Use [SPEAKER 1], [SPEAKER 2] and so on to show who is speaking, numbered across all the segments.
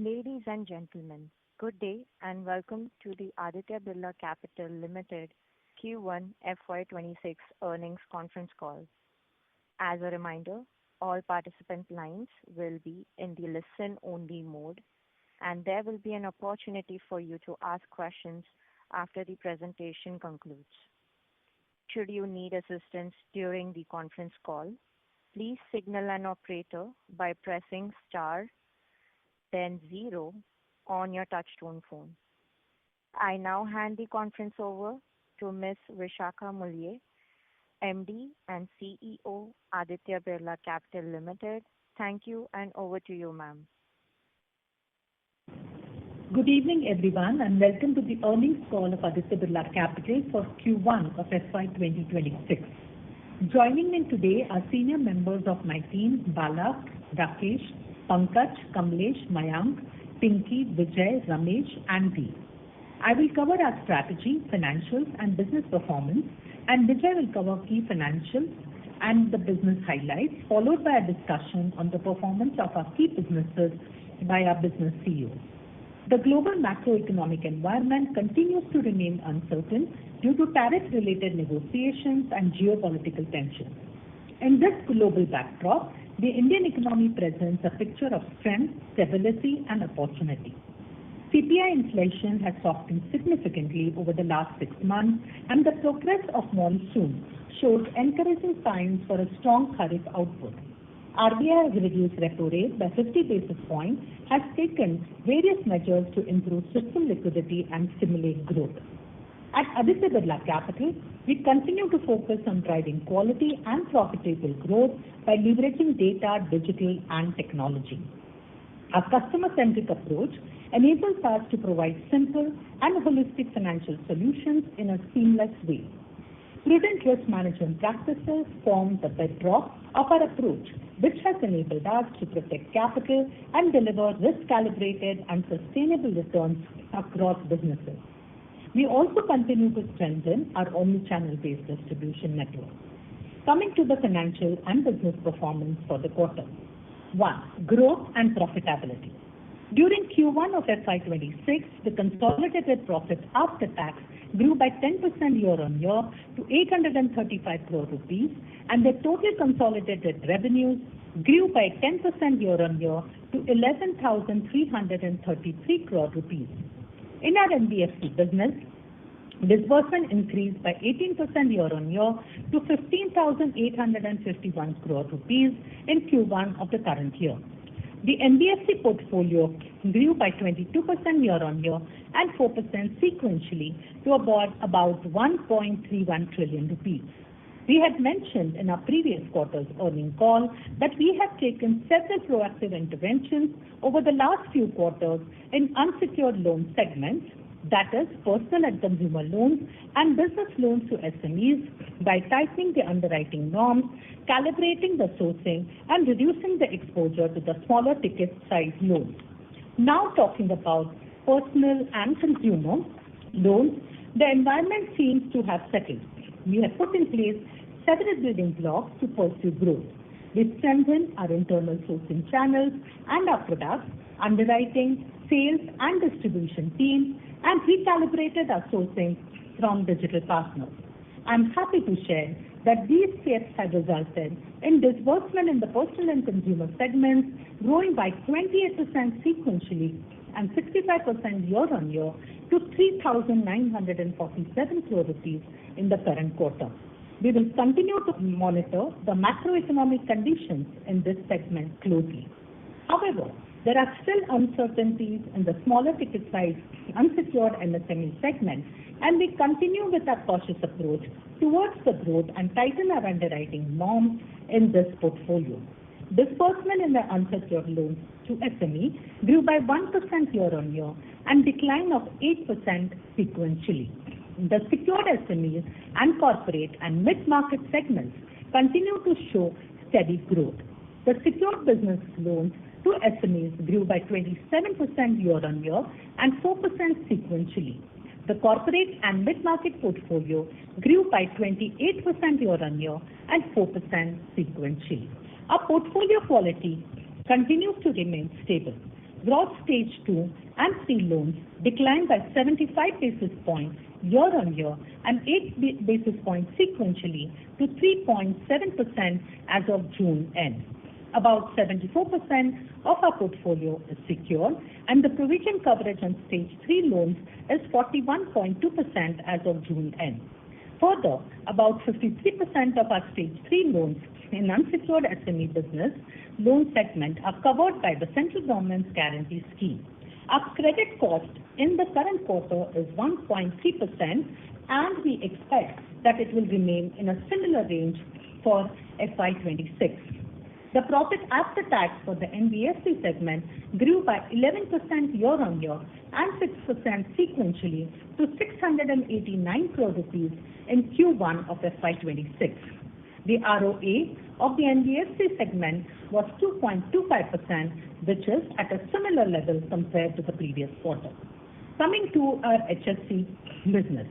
[SPEAKER 1] Ladies and gentlemen, good day and welcome to the Aditya Birla Capital Limited Q1 FY2026 earnings conference call. As a reminder, all participant lines will be in the listen-only mode, and there will be an opportunity for you to ask questions after the presentation concludes. Should you need assistance during the conference call, please signal an operator by pressing star then zero on your touchtone phone. I now hand the conference over to Ms. Vishakha Mulye, MD and CEO, Aditya Birla Capital Limited. Thank you, and over to you, ma'am.
[SPEAKER 2] Good evening, everyone, and welcome to the earnings call of Aditya Birla Capital for Q1 of FY2026. Joining me today are senior members of my team, Bala, Rakesh, Pankaj, Kamlesh, Mayank, Pinky, Vijay, Ramesh, and Dee. I will cover our strategy, financials, and business performance, and Vijay will cover key financials and the business highlights, followed by a discussion on the performance of our key businesses by our business CEOs. The global macroeconomic environment continues to remain uncertain due to tariff-related negotiations and geopolitical tensions. In this global backdrop, the Indian economy presents a picture of strength, stability, and opportunity. CPI inflation has softened significantly over the last 6 months, and the progress of monsoon shows encouraging signs for a strong Kharif output. RBI has reduced repo rate by 50 basis points, has taken various measures to improve system liquidity and stimulate growth. At Aditya Birla Capital, we continue to focus on driving quality and profitable growth by leveraging data, digital, and technology. Our customer-centric approach enables us to provide simple and holistic financial solutions in a seamless way. Prudent risk management practices form the bedrock of our approach, which has enabled us to protect capital and deliver risk-calibrated and sustainable returns across businesses. We also continue to strengthen our omni-channel-based distribution network. Coming to the financial and business performance for the quarter. 1. Growth and profitability. During Q1 of FY2026, the consolidated profit after tax grew by 10% year-on-year to 835 crore rupees, and the total consolidated revenues grew by 10% year-on-year to 11,333 crore rupees. In our NBFC business, disbursement increased by 18% year-on-year to 15,851 crore rupees in Q1 of the current year. The NBFC portfolio grew by 22% year-on-year and 4% sequentially to about 1.31 trillion rupees. We had mentioned in our previous quarter's earnings call that we have taken several proactive interventions over the last few quarters in unsecured loan segments, that is, personal and consumer loans and business loans to SMEs, by tightening the underwriting norms, calibrating the sourcing, and reducing the exposure to the smaller ticket size loans. Now talking about personal and consumer loans, the environment seems to have settled. We have put in place several building blocks to pursue growth. We strengthened our internal sourcing channels and our products, underwriting, sales, and distribution teams, and recalibrated our sourcing from digital partners. I'm happy to share that these steps have resulted in disbursement in the personal and consumer segments growing by 28% sequentially and 65% year-on-year to 3,947 crore rupees in the current quarter. We will continue to monitor the macroeconomic conditions in this segment closely. However, there are still uncertainties in the smaller ticket size unsecured MSME segment, and we continue with our cautious approach towards the growth and tighten our underwriting norms in this portfolio. Disbursement in the unsecured loans to SME grew by 1% year-on-year and decline of 8% sequentially. The secured SMEs and corporate and mid-market segments continue to show steady growth. The secured business loans to SMEs grew by 27% year-on-year and 4% sequentially. The corporate and mid-market portfolio grew by 28% year-on-year and 4% sequentially. Our portfolio quality continues to remain stable. Gross Stage 2 and 3 loans declined by 75 basis points year-on-year and 8 basis points sequentially to 3.7% as of June end. About 74% of our portfolio is secured, and the provision coverage on Stage 3 loans is 41.2% as of June end. Further, about 53% of our Stage 3 loans in unsecured SME business loan segment are covered by the central government's guarantee scheme. Our credit cost in the current quarter is 1.3%, and we expect that it will remain in a similar range for FY26. The profit after tax for the NBFC segment grew by 11% year-on-year and 6% sequentially to 689 crore rupees in Q1 of FY26. The ROA of the NBFC segment was 2.25%, which is at a similar level compared to the previous quarter. Coming to our HFC business,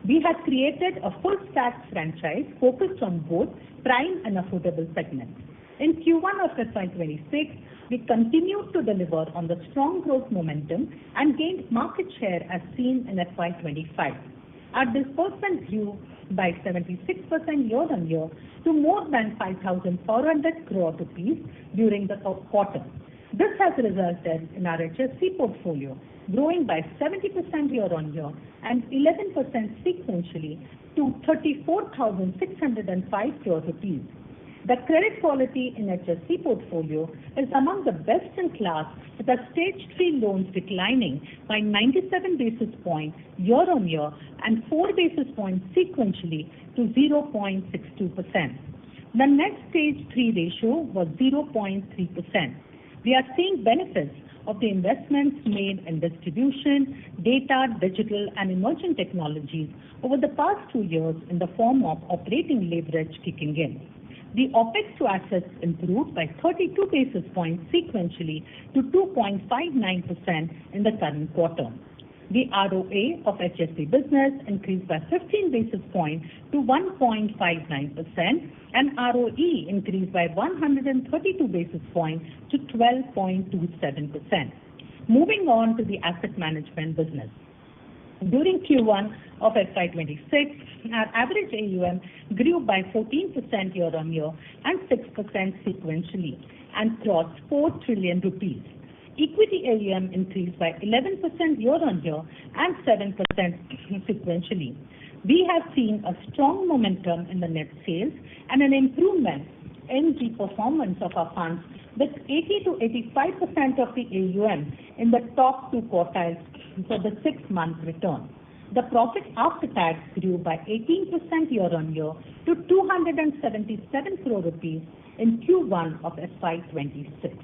[SPEAKER 2] we have created a full-stack franchise focused on both prime and affordable segments. In Q1 of FY26, we continued to deliver on the strong growth momentum and gained market share as seen in FY25. Our disbursement grew by 76% year-on-year to more than 5,400 crore rupees during the quarter. This has resulted in our HFC portfolio growing by 70% year-on-year and 11% sequentially to 34,605 crore rupees. The credit quality in HFC portfolio is among the best in class, with the Stage 3 loans declining by 97 basis points year-on-year and 4 basis points sequentially to 0.62%. The net Stage 3 ratio was 0.3%. We are seeing benefits of the investments made in distribution, data, digital, and emerging technologies over the past 2 years in the form of operating leverage kicking in. The OPEX to assets improved by 32 basis points sequentially to 2.59% in the current quarter. The ROA of HFC business increased by 15 basis points to 1.59%, and ROE increased by 132 basis points to 12.27%. Moving on to the asset management business. During Q1 of FY26, our average AUM grew by 14% year-on-year and 6% sequentially and crossed 4 trillion rupees. Equity AUM increased by 11% year-on-year and 7% sequentially. We have seen a strong momentum in the net sales and an improvement in the performance of our funds, with 80 to 85% of the AUM in the top 2 quartiles for the 6-month return. The profit after tax grew by 18% year-on-year to 277 crore rupees in Q1 of FY26.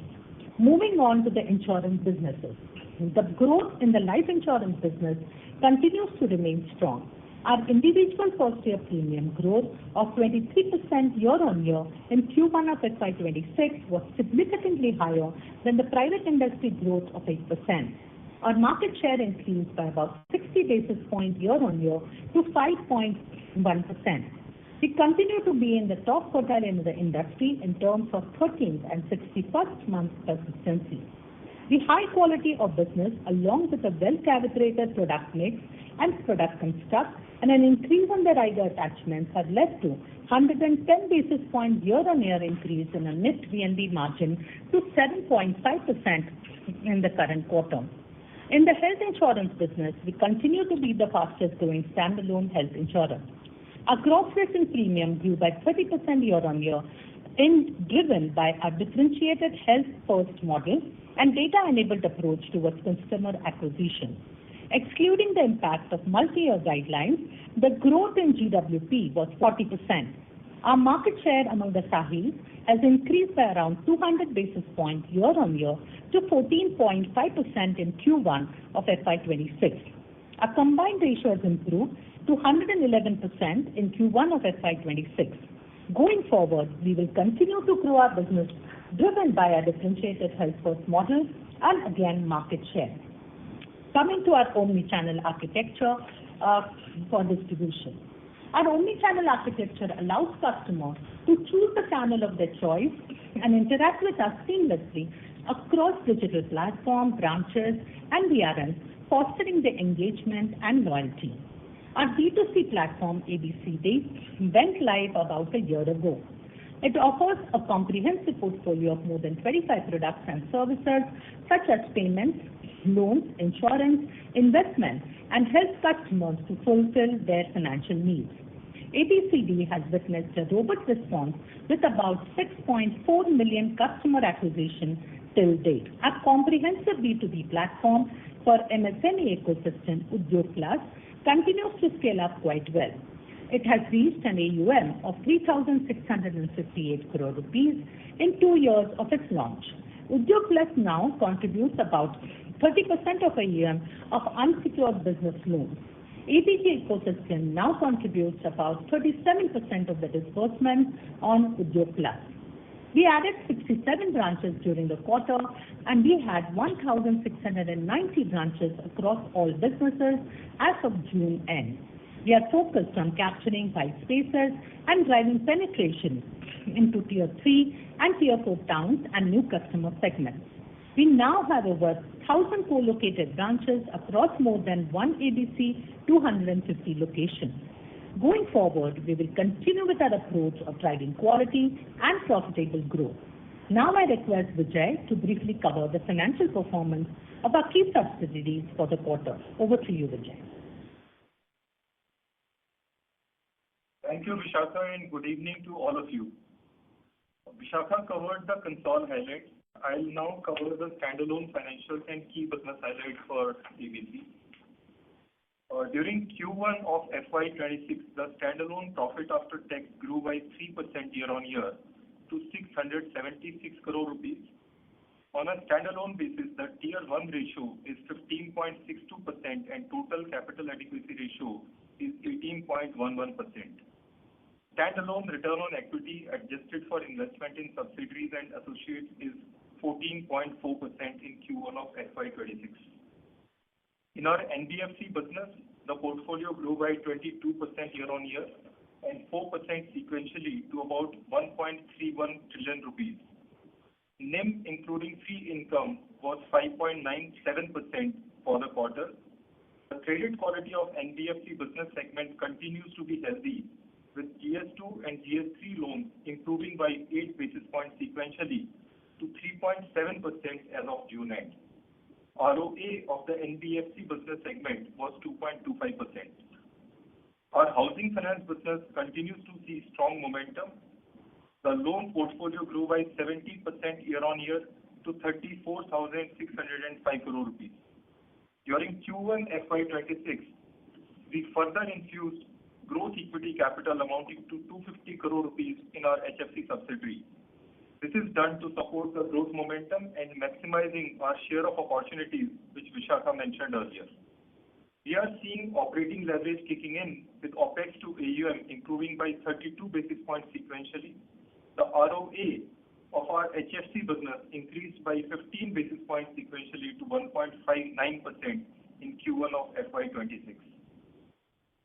[SPEAKER 2] Moving on to the insurance businesses. The growth in the life insurance business continues to remain strong. Our individual first-year premium growth of 23% year-on-year in Q1 of FY26 was significantly higher than the private industry growth of 8%. Our market share increased by about 60 basis points year-on-year to 5.1%. We continue to be in the top quartile in the industry in terms of 13th and 61st month persistency. The high quality of business, along with a well-calibrated product mix and product construct, and an increase in the rider attachments have led to 110 basis point year-on-year increase in a net VNB margin to 7.5% in the current quarter. In the health insurance business, we continue to be the fastest growing standalone health insurer. Our gross written premium grew by 30% year-on-year, driven by our differentiated health-first model and data-enabled approach towards customer acquisition. Excluding the impact of multi-year guidelines, the growth in GWP was 40%. Our market share among the Sahis has increased by around 200 basis points year-on-year to 14.5% in Q1 of FY26. Our combined ratio has improved to 111% in Q1 of FY26. Going forward, we will continue to grow our business driven by our differentiated health-first model and again market share. Coming to our omni-channel architecture for distribution. Our omni-channel architecture allows customers to choose the channel of their choice and interact with us seamlessly across digital platforms, branches, and VRMs, fostering the engagement and loyalty. Our D2C platform, ABCD, went live about a year ago. It offers a comprehensive portfolio of more than 25 products and services such as payments, loans, insurance, investment, and helps customers to fulfill their financial needs. ABCD has witnessed a robust response with about 6.4 million customer acquisition till date. Our comprehensive B2B platform for MSME ecosystem, Udyog Plus, continues to scale up quite well. It has reached an AUM of 3,658 crore rupees in 2 years of its launch. Udyog Plus now contributes about 30% of AUM of unsecured business loans. ABG ecosystem now contributes about 37% of the disbursement on Udyog Plus. We added 67 branches during the quarter, and we had 1,690 branches across all businesses as of June end. We are focused on capturing white spaces and driving penetration into Tier 3 and Tier 4 towns and new customer segments. We now have over 1,000 co-located branches across more than one ABC 250 locations. Going forward, we will continue with our approach of driving quality and profitable growth. Now I request Vijay to briefly cover the financial performance of our key subsidiaries for the quarter. Over to you, Vijay.
[SPEAKER 3] Thank you, Vishakha, and good evening to all of you. Vishakha covered the console highlights. I'll now cover the standalone financials and key business highlights for ABC. During Q1 of FY26, the standalone profit after tax grew by 3% year-on-year to 676 crore rupees. On a standalone basis, the Tier 1 ratio is 15.62% and total capital adequacy ratio is 18.11%. Standalone return on equity adjusted for investment in subsidiaries and associates is 14.4% in Q1 of FY26. In our NBFC business, the portfolio grew by 22% year-on-year and 4% sequentially to about 1.31 trillion rupees. NIM, including fee income, was 5.97% for the quarter. The credit quality of NBFC business segment continues to be healthy, with GS2 and GS3 loans improving by 8 basis points sequentially to 3.7% as of June end. ROA of the NBFC business segment was 2.25%. Our housing finance business continues to see strong momentum. The loan portfolio grew by 70% year-on-year to 34,605 crore rupees. During Q1 FY26, we further infused growth equity capital amounting to 250 crore rupees in our HFC subsidiary. This is done to support the growth momentum and maximizing our share of opportunities, which Vishakha mentioned earlier. We are seeing operating leverage kicking in, with OPEX to AUM improving by 32 basis points sequentially. The ROA of our HFC business increased by 15 basis points sequentially to 1.59% in Q1 of FY26.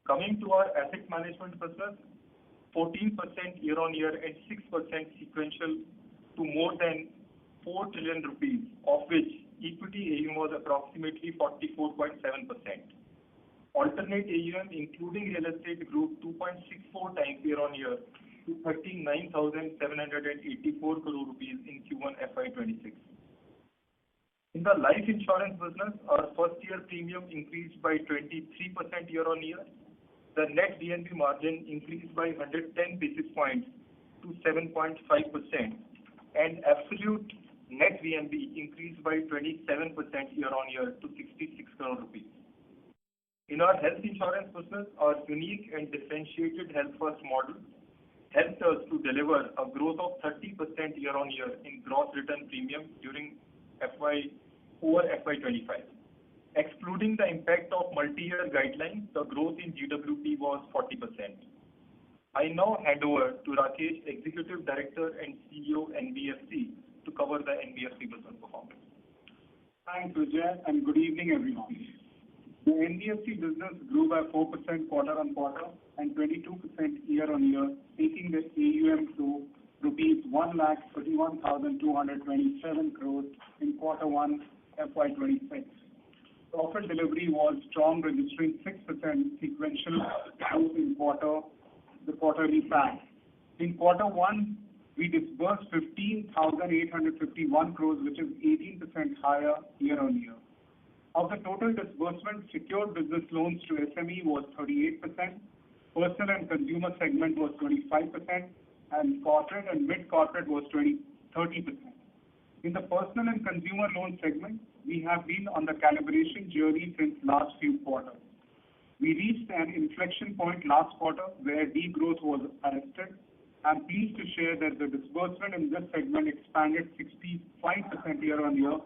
[SPEAKER 3] Coming to our asset management business, 14% year-on-year and 6% sequential to more than 4 trillion rupees, of which equity AUM was approximately 44.7%. Alternate AUM, including real estate, grew 2.64 times year-on-year to 39,784 crore rupees in Q1 FY26. In the life insurance business, our first year premium increased by 23% year-on-year. The net VNB margin increased by 110 basis points to 7.5%, and absolute net VNB increased by 27% year-on-year to 66 crore rupees. In our health insurance business, our unique and differentiated health first model helped us to deliver a growth of 30% year-on-year in gross written premium during FY25. Excluding the impact of multi-year guidelines, the growth in GWP was 40%. I now hand over to Rakesh, Executive Director and CEO NBFC, to cover the NBFC business performance.
[SPEAKER 4] Thanks, Vijay, and good evening, everyone. The NBFC business grew by 4% quarter-on-quarter and 22% year-on-year, taking the AUM to rupees 1,31,227 crores in Q1 FY26. Profit delivery was strong, registering 6% sequential growth in the quarterly PAT. In Q1, we disbursed 15,851 crores, which is 18% higher year-on-year. Of the total disbursement, secured business loans to SME was 38%, personal and consumer segment was 25%, and corporate and mid-corporate was 30%. In the personal and consumer loan segment, we have been on the calibration journey since last few quarters. We reached an inflection point last quarter where degrowth was arrested. I'm pleased to share that the disbursement in this segment expanded 65% year-on-year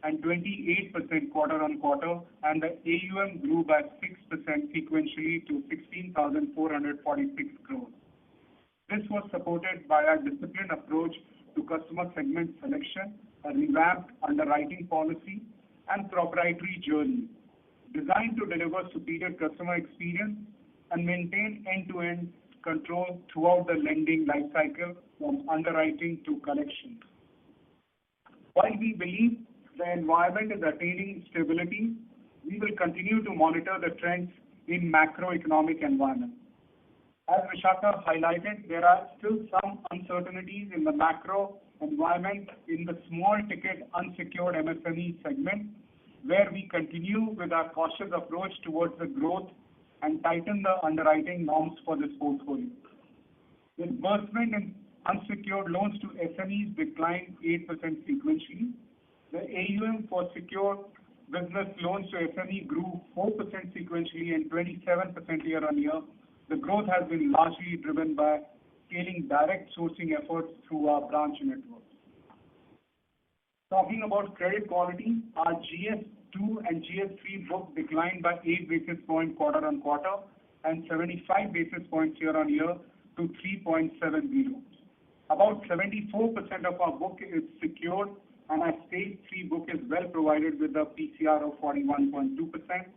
[SPEAKER 4] and 28% quarter-on-quarter, and the AUM grew by 6% sequentially to 16,446 crores. This was supported by a disciplined approach to customer segment selection, a revamped underwriting policy, and proprietary journey designed to deliver superior customer experience and maintain end-to-end control throughout the lending life cycle from underwriting to collection. While we believe the environment is attaining stability, we will continue to monitor the trends in macroeconomic environment. As Vishakha highlighted, there are still some uncertainties in the macro environment in the small ticket unsecured MSME segment, where we continue with our cautious approach towards the growth and tighten the underwriting norms for this portfolio. Disbursement in unsecured loans to SMEs declined 8% sequentially. The AUM for secured business loans to SME grew 4% sequentially and 27% year-on-year. The growth has been largely driven by scaling direct sourcing efforts through our branch network. Talking about credit quality, our GS2 and GS3 book declined by 8 basis points quarter-on-quarter and 75 basis points year-on-year to 3.70. About 74% of our book is secured, and our stage 3 book is well provided with a PCR of 41.2%.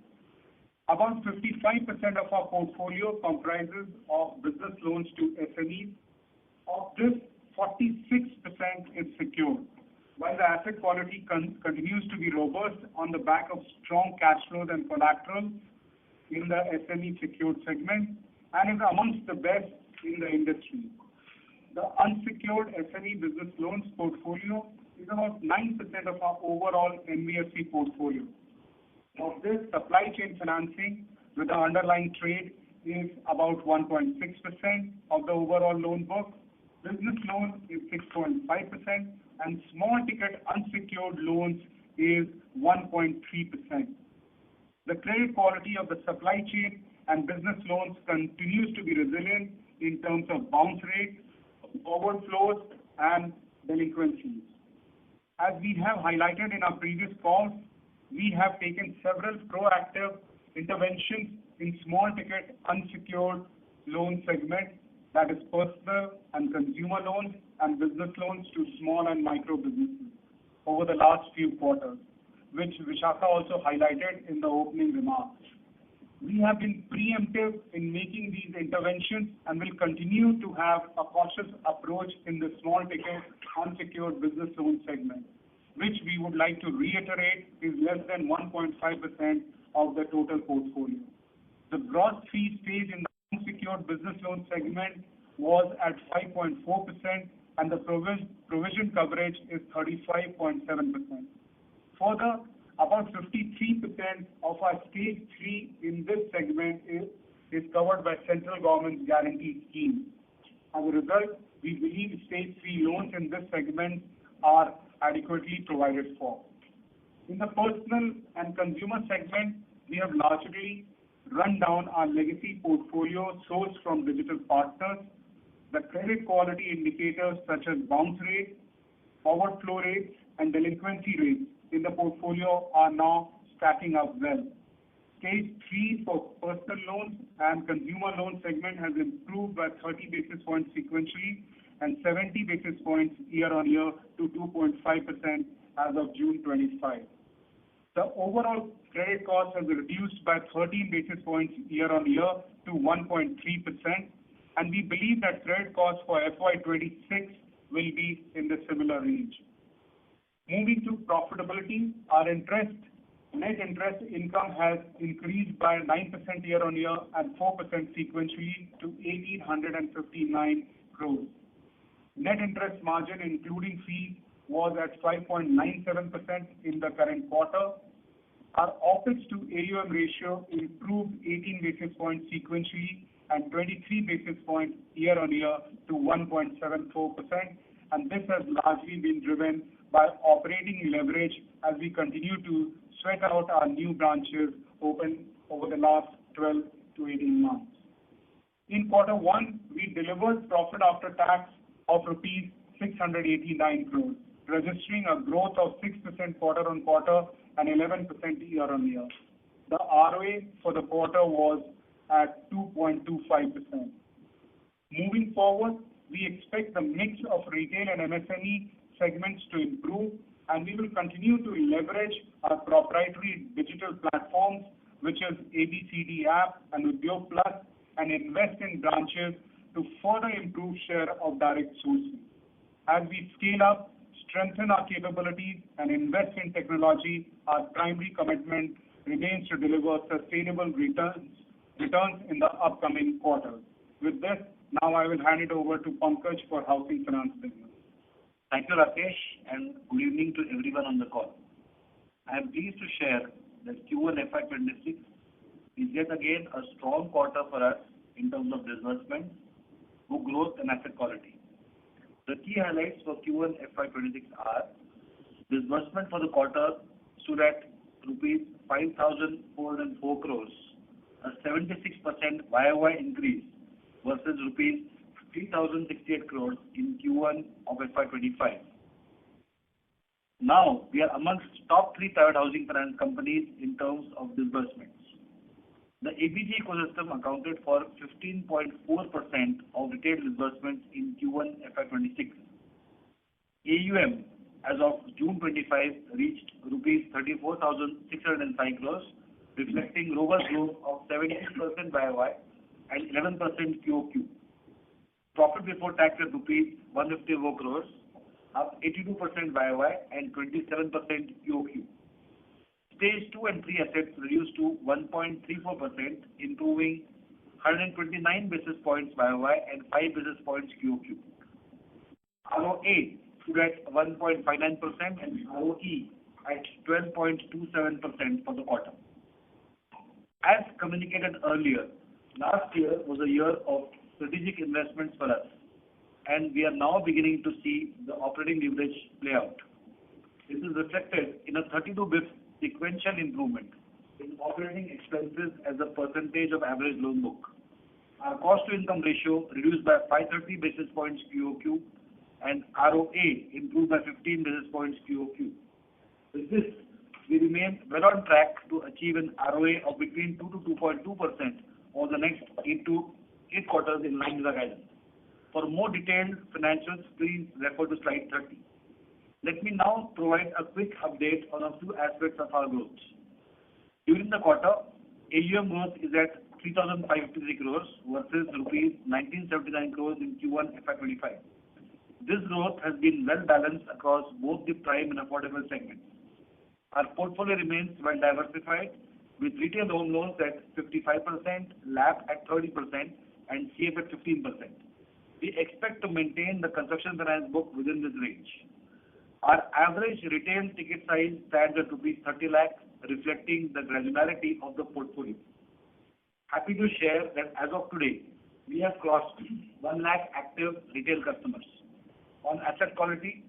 [SPEAKER 4] About 55% of our portfolio comprises of business loans to SMEs. Of this, 46% is secured. While the asset quality continues to be robust on the back of strong cash flows and collateral in the SME secured segment and is amongst the best in the industry. The unsecured SME business loans portfolio is about 9% of our overall NBFC portfolio. Of this, supply chain financing with the underlying trade is about 1.6% of the overall loan book. Business loans is 6.5%, and small ticket unsecured loans is 1.3%. The credit quality of the supply chain and business loans continues to be resilient in terms of bounce rates, forward flows, and delinquencies. As we have highlighted in our previous calls, we have taken several proactive interventions in small ticket unsecured loan segment, that is personal and consumer loans and business loans to small and micro businesses over the last few quarters, which Vishakha also highlighted in the opening remarks. We have been preemptive in making these interventions and will continue to have a cautious approach in the small ticket unsecured business loan segment, which we would like to reiterate is less than 1.5% of the total portfolio. The gross fee stage in the unsecured business loan segment was at 5.4%, and the provision coverage is 35.7%. Further, about 53% of our stage 3 in this segment is covered by central government's guarantee scheme. As a result, we believe stage 3 loans in this segment are adequately provided for. In the personal and consumer segment, we have largely run down our legacy portfolio sourced from digital partners. The credit quality indicators such as bounce rate, forward flow rates, and delinquency rates in the portfolio are now stacking up well. Stage 3 for personal loans and consumer loan segment has improved by 30 basis points sequentially and 70 basis points year-on-year to 2.5% as of June 25. The overall credit cost has reduced by 13 basis points year-on-year to 1.3%, and we believe that credit costs for FY26 will be in the similar range. Moving to profitability, our net interest income has increased by 9% year-on-year and 4% sequentially to 1,859 crores. Net interest margin, including fees, was at 5.97% in the current quarter. Our OpEx to AUM ratio improved 18 basis points sequentially and 23 basis points year-on-year to 1.74%, and this has largely been driven by operating leverage as we continue to sweat out our new branches open over the last 12 to 18 months. In quarter one, we delivered profit after tax of rupees 689 crores, registering a growth of 6% quarter-on-quarter and 11% year-on-year. The ROA for the quarter was at 2.25%. Moving forward, we expect the mix of retail and MSME segments to improve, and we will continue to leverage our proprietary digital platforms, which is ABCD app and Udyog Plus, and invest in branches to further improve share of direct sourcing. As we scale up, strengthen our capabilities, and invest in technology, our primary commitment remains to deliver sustainable returns in the upcoming quarters. With this, now I will hand it over to Pankaj for housing finance business.
[SPEAKER 5] Thank you, Rakesh, and good evening to everyone on the call. I am pleased to share that Q1 FY26 is yet again a strong quarter for us in terms of disbursement, book growth, and asset quality. The key highlights for Q1 FY26 are: disbursement for the quarter stood at rupees 5,404 crores, a 76% YOY increase versus rupees 3,068 crores in Q1 of FY25. Now, we are amongst top 3 private housing finance companies in terms of disbursements. The ABG ecosystem accounted for 15.4% of retail disbursements in Q1 FY26. AUM as of June 25 reached rupees 34,605 crores, reflecting robust growth of 76% YOY and 11% QOQ. Profit before tax at rupees 154 crores, up 82% YOY and 27% QOQ. Stage 2 and 3 assets reduced to 1.34%, improving 129 basis points YOY and 5 basis points QOQ. ROA stood at 1.59% and ROE at 12.27% for the quarter. As communicated earlier, last year was a year of strategic investments for us, and we are now beginning to see the operating leverage play out. This is reflected in a 32 basis points sequential improvement in operating expenses as a percentage of average loan book. Our cost-to-income ratio reduced by 530 basis points QOQ, and ROA improved by 15 basis points QOQ. With this, we remain well on track to achieve an ROA of between 2 to 2.2% over the next 8 quarters in line with the guidance. For more detailed financials, please refer to slide 30. Let me now provide a quick update on a few aspects of our growth. During the quarter, AUM growth is at 3,553 crores versus rupees 1,979 crores in Q1 FY25. This growth has been well balanced across both the prime and affordable segments. Our portfolio remains well diversified, with retail home loans at 55%, LAP at 30%, and CF at 15%. We expect to maintain the construction finance book within this range. Our average retail ticket size stands at rupees 30 lakh, reflecting the granularity of the portfolio. Happy to share that as of today, we have crossed 1 lakh active retail customers. On asset quality,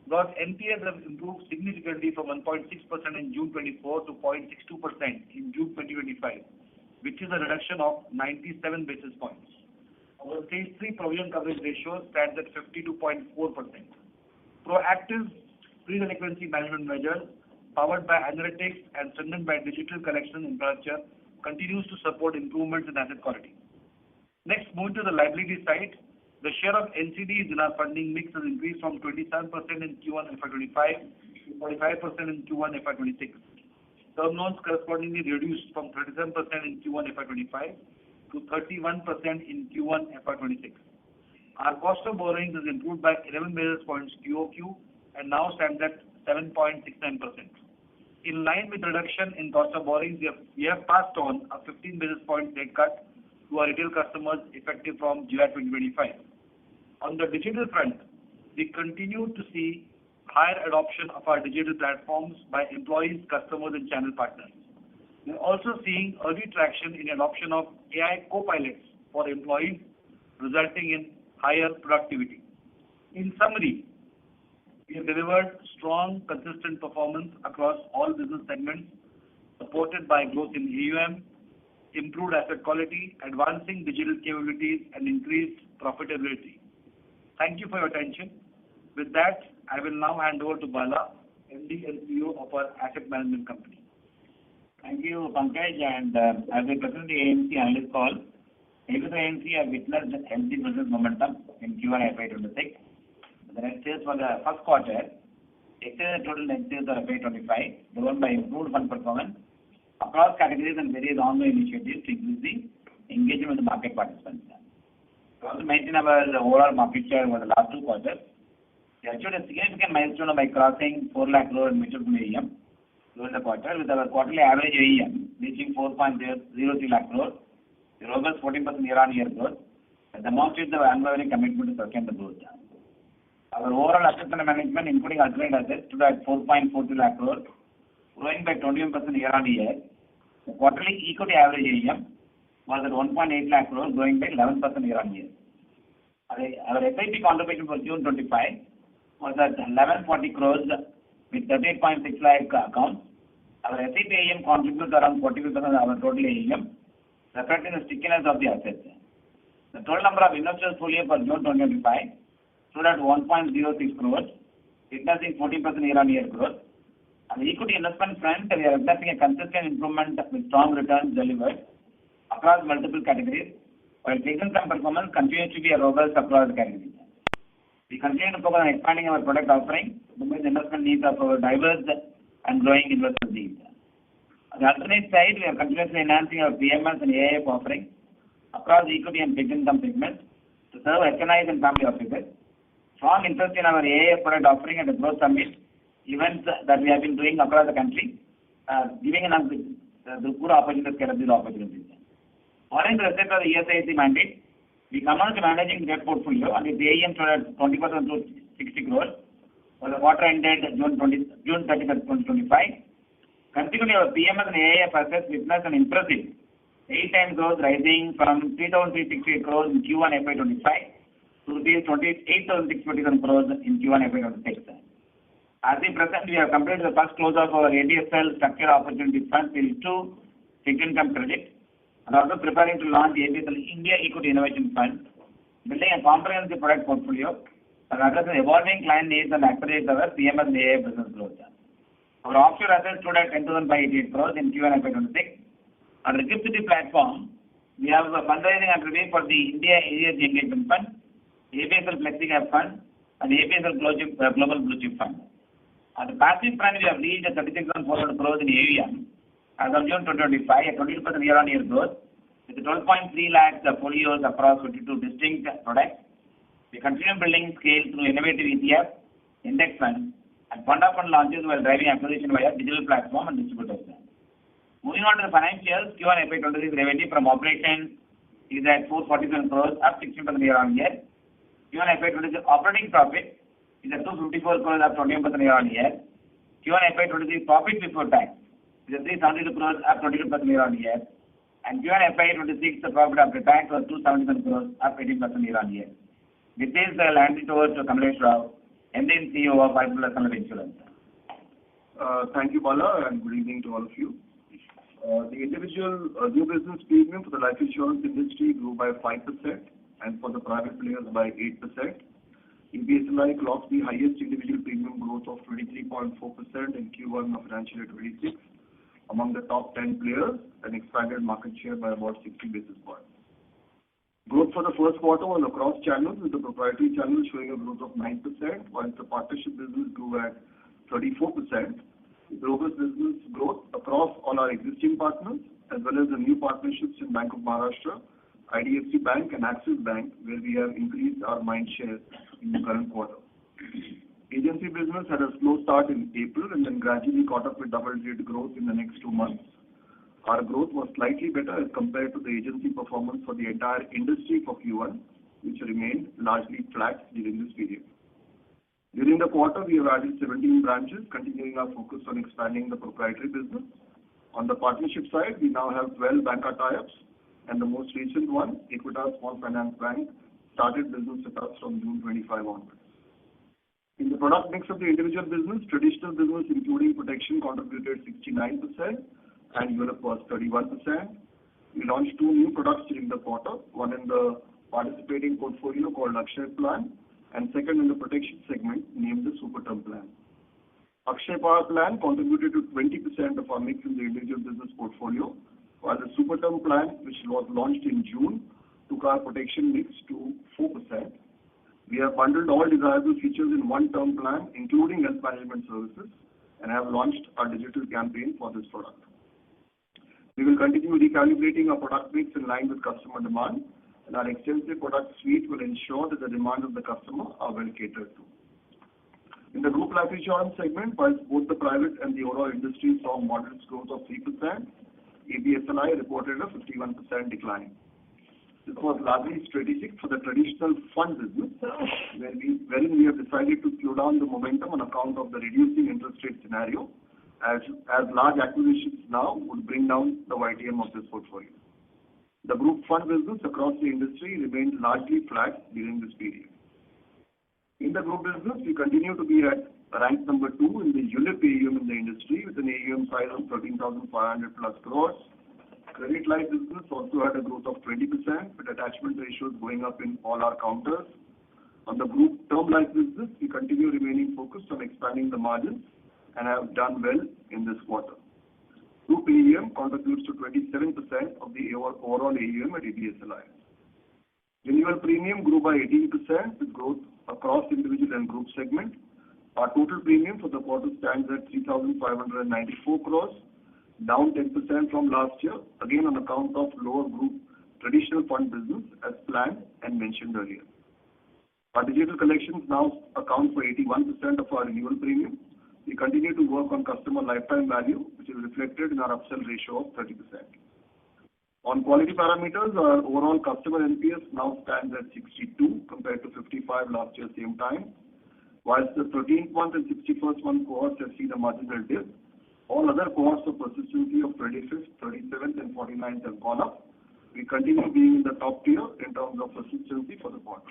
[SPEAKER 5] gross NPAs have improved significantly from 1.6% in June 24 to 0.62% in June 2025, which is a reduction of 97 basis points. Our stage 3 provision coverage ratio stands at 52.4%. Proactive pre-delinquency management measures, powered by analytics and strengthened by digital collection infrastructure, continues to support improvements in asset quality. Next, moving to the liability side, the share of NCDs in our funding mix has increased from 27% in Q1 FY25 to 45% in Q1 FY26. Term loans correspondingly reduced from 37% in Q1 FY25 to 31% in Q1 FY26. Our cost of borrowings has improved by 11 basis points QOQ and now stands at 7.69%. In line with reduction in cost of borrowings, we have passed on a 15 basis point rate cut to our retail customers effective from July 2025. On the digital front, we continue to see higher adoption of our digital platforms by employees, customers, and channel partners. We are also seeing early traction in adoption of AI co-pilots for employees, resulting in higher productivity. In summary, we have delivered strong, consistent performance across all business segments, supported by growth in AUM, improved asset quality, advancing digital capabilities, and increased profitability. Thank you for your attention. With that, I will now hand over to Bala, MD and CEO of our asset management company.
[SPEAKER 6] Thank you, Pankaj, and as I present the AMC analyst call, AMC have witnessed healthy business momentum in Q1 FY26. The net sales for the first quarter exceeded total net sales of FY25, driven by improved fund performance across categories and various ongoing initiatives to increase the engagement with the market participants. We also maintain our overall market share over the last 2 quarters. We achieved a significant milestone by crossing 4 lakh crore in mutual fund AUM during the quarter, with our quarterly average AUM reaching 4.03 lakh crore, a robust 14% year-on-year growth, that demonstrates our unwavering commitment to sustain the growth. Our overall assets under management, including alternate assets, stood at 4.42 lakh crore, growing by 21% year-on-year. The quarterly equity average AUM was at 1.8 lakh crore, growing by 11% year-on-year. Our SIP contribution for June 25 was at 1140 crores with 38.6 lakh accounts. Our SIP AUM contributes around 45% of our total AUM, reflecting the stickiness of the assets. The total number of investors fully for June 2025 stood at 1.06 crores, witnessing 14% year-on-year growth. On the equity investment front, we are witnessing a consistent improvement with strong returns delivered across multiple categories, while fixed income performance continues to be robust across categories. We continue to focus on expanding our product offering to meet the investment needs of our diverse and growing investor needs. On the alternate side, we are continuously enhancing our PMS and AIF offering across equity and fixed income segments to serve HNIs and family offices. Strong interest in our AIF product offering and the growth summit events that we have been doing across the country, giving us the good opportunity to scale up these opportunities. Following the receipt of the ESIC mandate, we commenced managing debt portfolio and its AUM stood at 20% to 60 crores for the quarter ended June 30, 2025. Consequently, our PMS and AIF assets witnessed an impressive 8 times growth, rising from 3,368 crores in Q1 FY25 to rupees 8,627 crores in Q1 FY26. As we present, we have completed the first close of our ABSL Structured Opportunity Fund Series 2 fixed income credit, and also preparing to launch the ABSL India Equity Innovation Fund, building a comprehensive product portfolio that addresses evolving client needs and accelerates our PMS and AIF business growth. Our offshore assets stood at 10,588 crores in Q1 FY26. On the GIFT platform, we have a fundraising underway for the India ESG Engagement Fund, ABSL Flexi Cap Fund, and ABSL Global Blue Chip Fund. On the passive front, we have reached 36,400 crores in AUM as of June 2025, a 20% year-on-year growth, with 12.3 lakhs folios across 22 distinct products. We continue building scale through innovative ETF, index funds, and fund-of-fund launches while driving acquisition via digital platform and distributors. Moving on to the financials, Q1 FY26 revenue from operations is at 447 crores, up 16% year-on-year. Q1 FY26 operating profit is at 254 crores, up 21% year-on-year. Q1 FY26 profit before tax is at 372 crores, up 22% year-on-year. And Q1 FY26 the profit after tax was 277 crores, up 18% year-on-year. With this, I'll hand it over to Kamlesh Rao, MD and CEO of Aditya Birla Insurance.
[SPEAKER 3] Thank you, Bala, and good evening to all of you. The individual new business premium for the life insurance industry grew by 5%, and for the private players by 8%. EBSLI clocked the highest individual premium growth of 23.4% in Q1 of financial year 26 among the top 10 players, and expanded market share by about 60 basis points. Growth for the first quarter was across channels, with the proprietary channel showing a growth of 9%, while the partnership business grew at 34%. Robust business growth across all our existing partners, as well as the new partnerships in Bank of Maharashtra,
[SPEAKER 7] IDFC Bank and Axis Bank, where we have increased our mind share in the current quarter. Agency business had a slow start in April and then gradually caught up with double-digit growth in the next 2 months. Our growth was slightly better as compared to the agency performance for the entire industry for Q1, which remained largely flat during this period. During the quarter, we have added 17 branches, continuing our focus on expanding the proprietary business. On the partnership side, we now have 12 banker tie-ups, and the most recent one, Equitas Small Finance Bank, started business with us from June 25 onwards. In the product mix of the individual business, traditional business including protection contributed 69% and ULIP was 31%. We launched 2 new products during the quarter, one in the participating portfolio called Akshay Plan and second in the protection segment named the Super Term Plan. Akshay Power Plan contributed to 20% of our mix in the individual business portfolio, while the Super Term Plan, which was launched in June, took our protection mix to 4%. We have bundled all desirable features in one term plan, including health management services, and have launched our digital campaign for this product. We will continue recalibrating our product mix in line with customer demand, and our extensive product suite will ensure that the demands of the customer are well catered to. In the group life insurance segment, while both the private and the overall industry saw moderate growth of 3%, ABSLI reported a 51% decline. This was largely strategic for the traditional fund business, wherein we have decided to slow down the momentum on account of the reducing interest rate scenario, as large acquisitions now would bring down the YTM of this portfolio. The group fund business across the industry remained largely flat during this period. In the group business, we continue to be at rank number 2 in the ULIP AUM in the industry with an AUM size of 13,500 plus crores. Credit life business also had a growth of 20% with attachment ratios going up in all our counters. On the group term life business, we continue remaining focused on expanding the margins and have done well in this quarter. Group AUM contributes to 27% of the overall AUM at ABSLI. Renewal premium grew by 18% with growth across individual and group segment. Our total premium for the quarter stands at 3,594 crores, down 10% from last year, again on account of lower group traditional fund business as planned and mentioned earlier. Our digital collections now account for 81% of our renewal premium. We continue to work on customer lifetime value, which is reflected in our upsell ratio of 30%. On quality parameters, our overall customer NPS now stands at 62 compared to 55 last year same time. Whilst the 13th month and 61st month cohorts have seen a marginal dip, all other cohorts of persistency of 25th, 37th and 49th have gone up. We continue being in the top tier in terms of persistency for the quarter.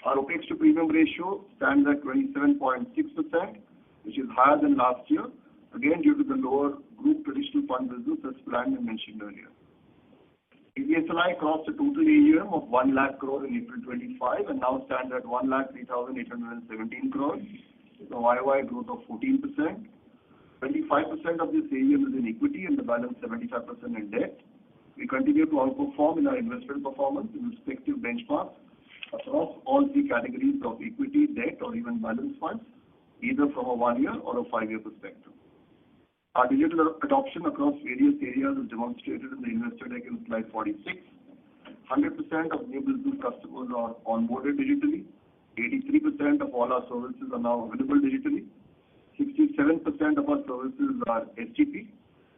[SPEAKER 7] Our OPEX to premium ratio stands at 27.6%, which is higher than last year, again due to the lower group traditional fund business as planned and mentioned earlier. ABSLI crossed a total AUM of 1 lakh crore in April 25 and now stands at 1,03,817 crores with a YY growth of 14%. 25% of this AUM is in equity and the balance 75% in debt. We continue to outperform in our investment performance in respective benchmarks across all 3 categories of equity, debt or even balance funds, either from a 1-year or a 5-year perspective. Our digital adoption across various areas is demonstrated in the investor deck in slide 46. 100% of new business customers are onboarded digitally. 83% of all our services are now available digitally. 67% of our services are STP,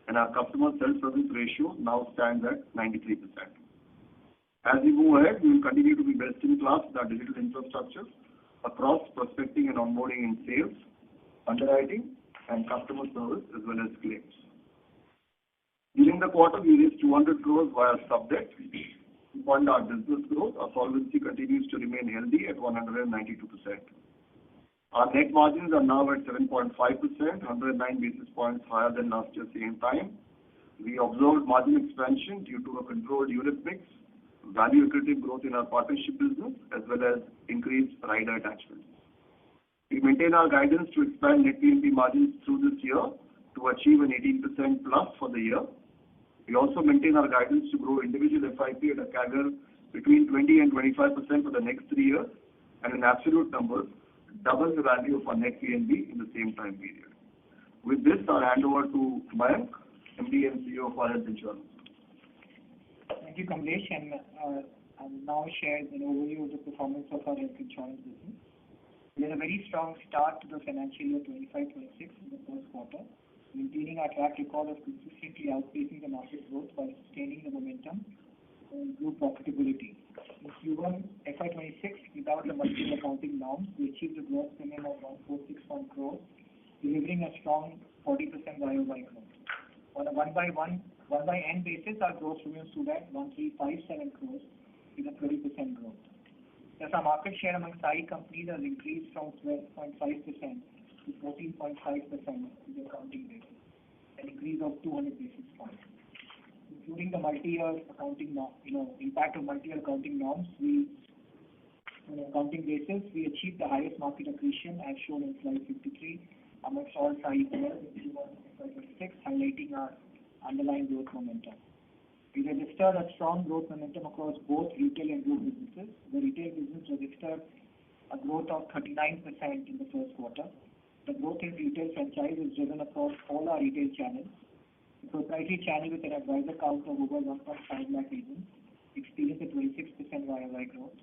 [SPEAKER 7] and our customer self-service ratio now stands at 93%. As we move ahead, we will continue to be best in class with our digital infrastructure across prospecting and onboarding in sales, underwriting, and customer service as well as claims. During the quarter, we raised 200 crores via sub-debt to fund our business growth. Our solvency continues to remain healthy at 192%. Our net margins are now at 7.5%, 109 basis points higher than last year same time. We observed margin expansion due to a controlled ULIP mix, value accretive growth in our partnership business, as well as increased rider attachments. We maintain our guidance to expand net PNB margins through this year to achieve an 18% plus for the year. We also maintain our guidance to grow individual FIP at a CAGR between 20 and 25% for the next 3 years, and in absolute numbers, double the value of our net PNB in the same time period. With this, I'll hand over to Mayank, MD and CEO of our health insurance.
[SPEAKER 8] Thank you, Kamlesh, and I'll now share an overview of the performance of our health insurance business. We had a very strong start to the financial year 25-26 in the first quarter, maintaining our track record of consistently outpacing the market growth while sustaining the momentum and improve profitability. In Q1 FY26, without the multiple accounting norms, we achieved a gross premium of 1461 crores, delivering a strong 40% YOY growth. On a 1/N basis, our gross premium stood at 1357 crores with a 30% growth. Thus, our market share among SAHI companies has increased from 12.5% to 14.5% in the accounting basis, an increase of 200 basis points. Including the multi-year accounting impact of multi-year accounting norms, on an accounting basis, we achieved the highest market accretion as shown in slide 53 amongst all SAHI players in Q1 FY26, highlighting our underlying growth momentum. We registered a strong growth momentum across both retail and group businesses. The retail business registered a growth of 39% in the first quarter. The growth in retail franchise is driven across all our retail channels. The proprietary channel with an advisor count of over 1.5 lakh agents experienced a 26% YOY growth.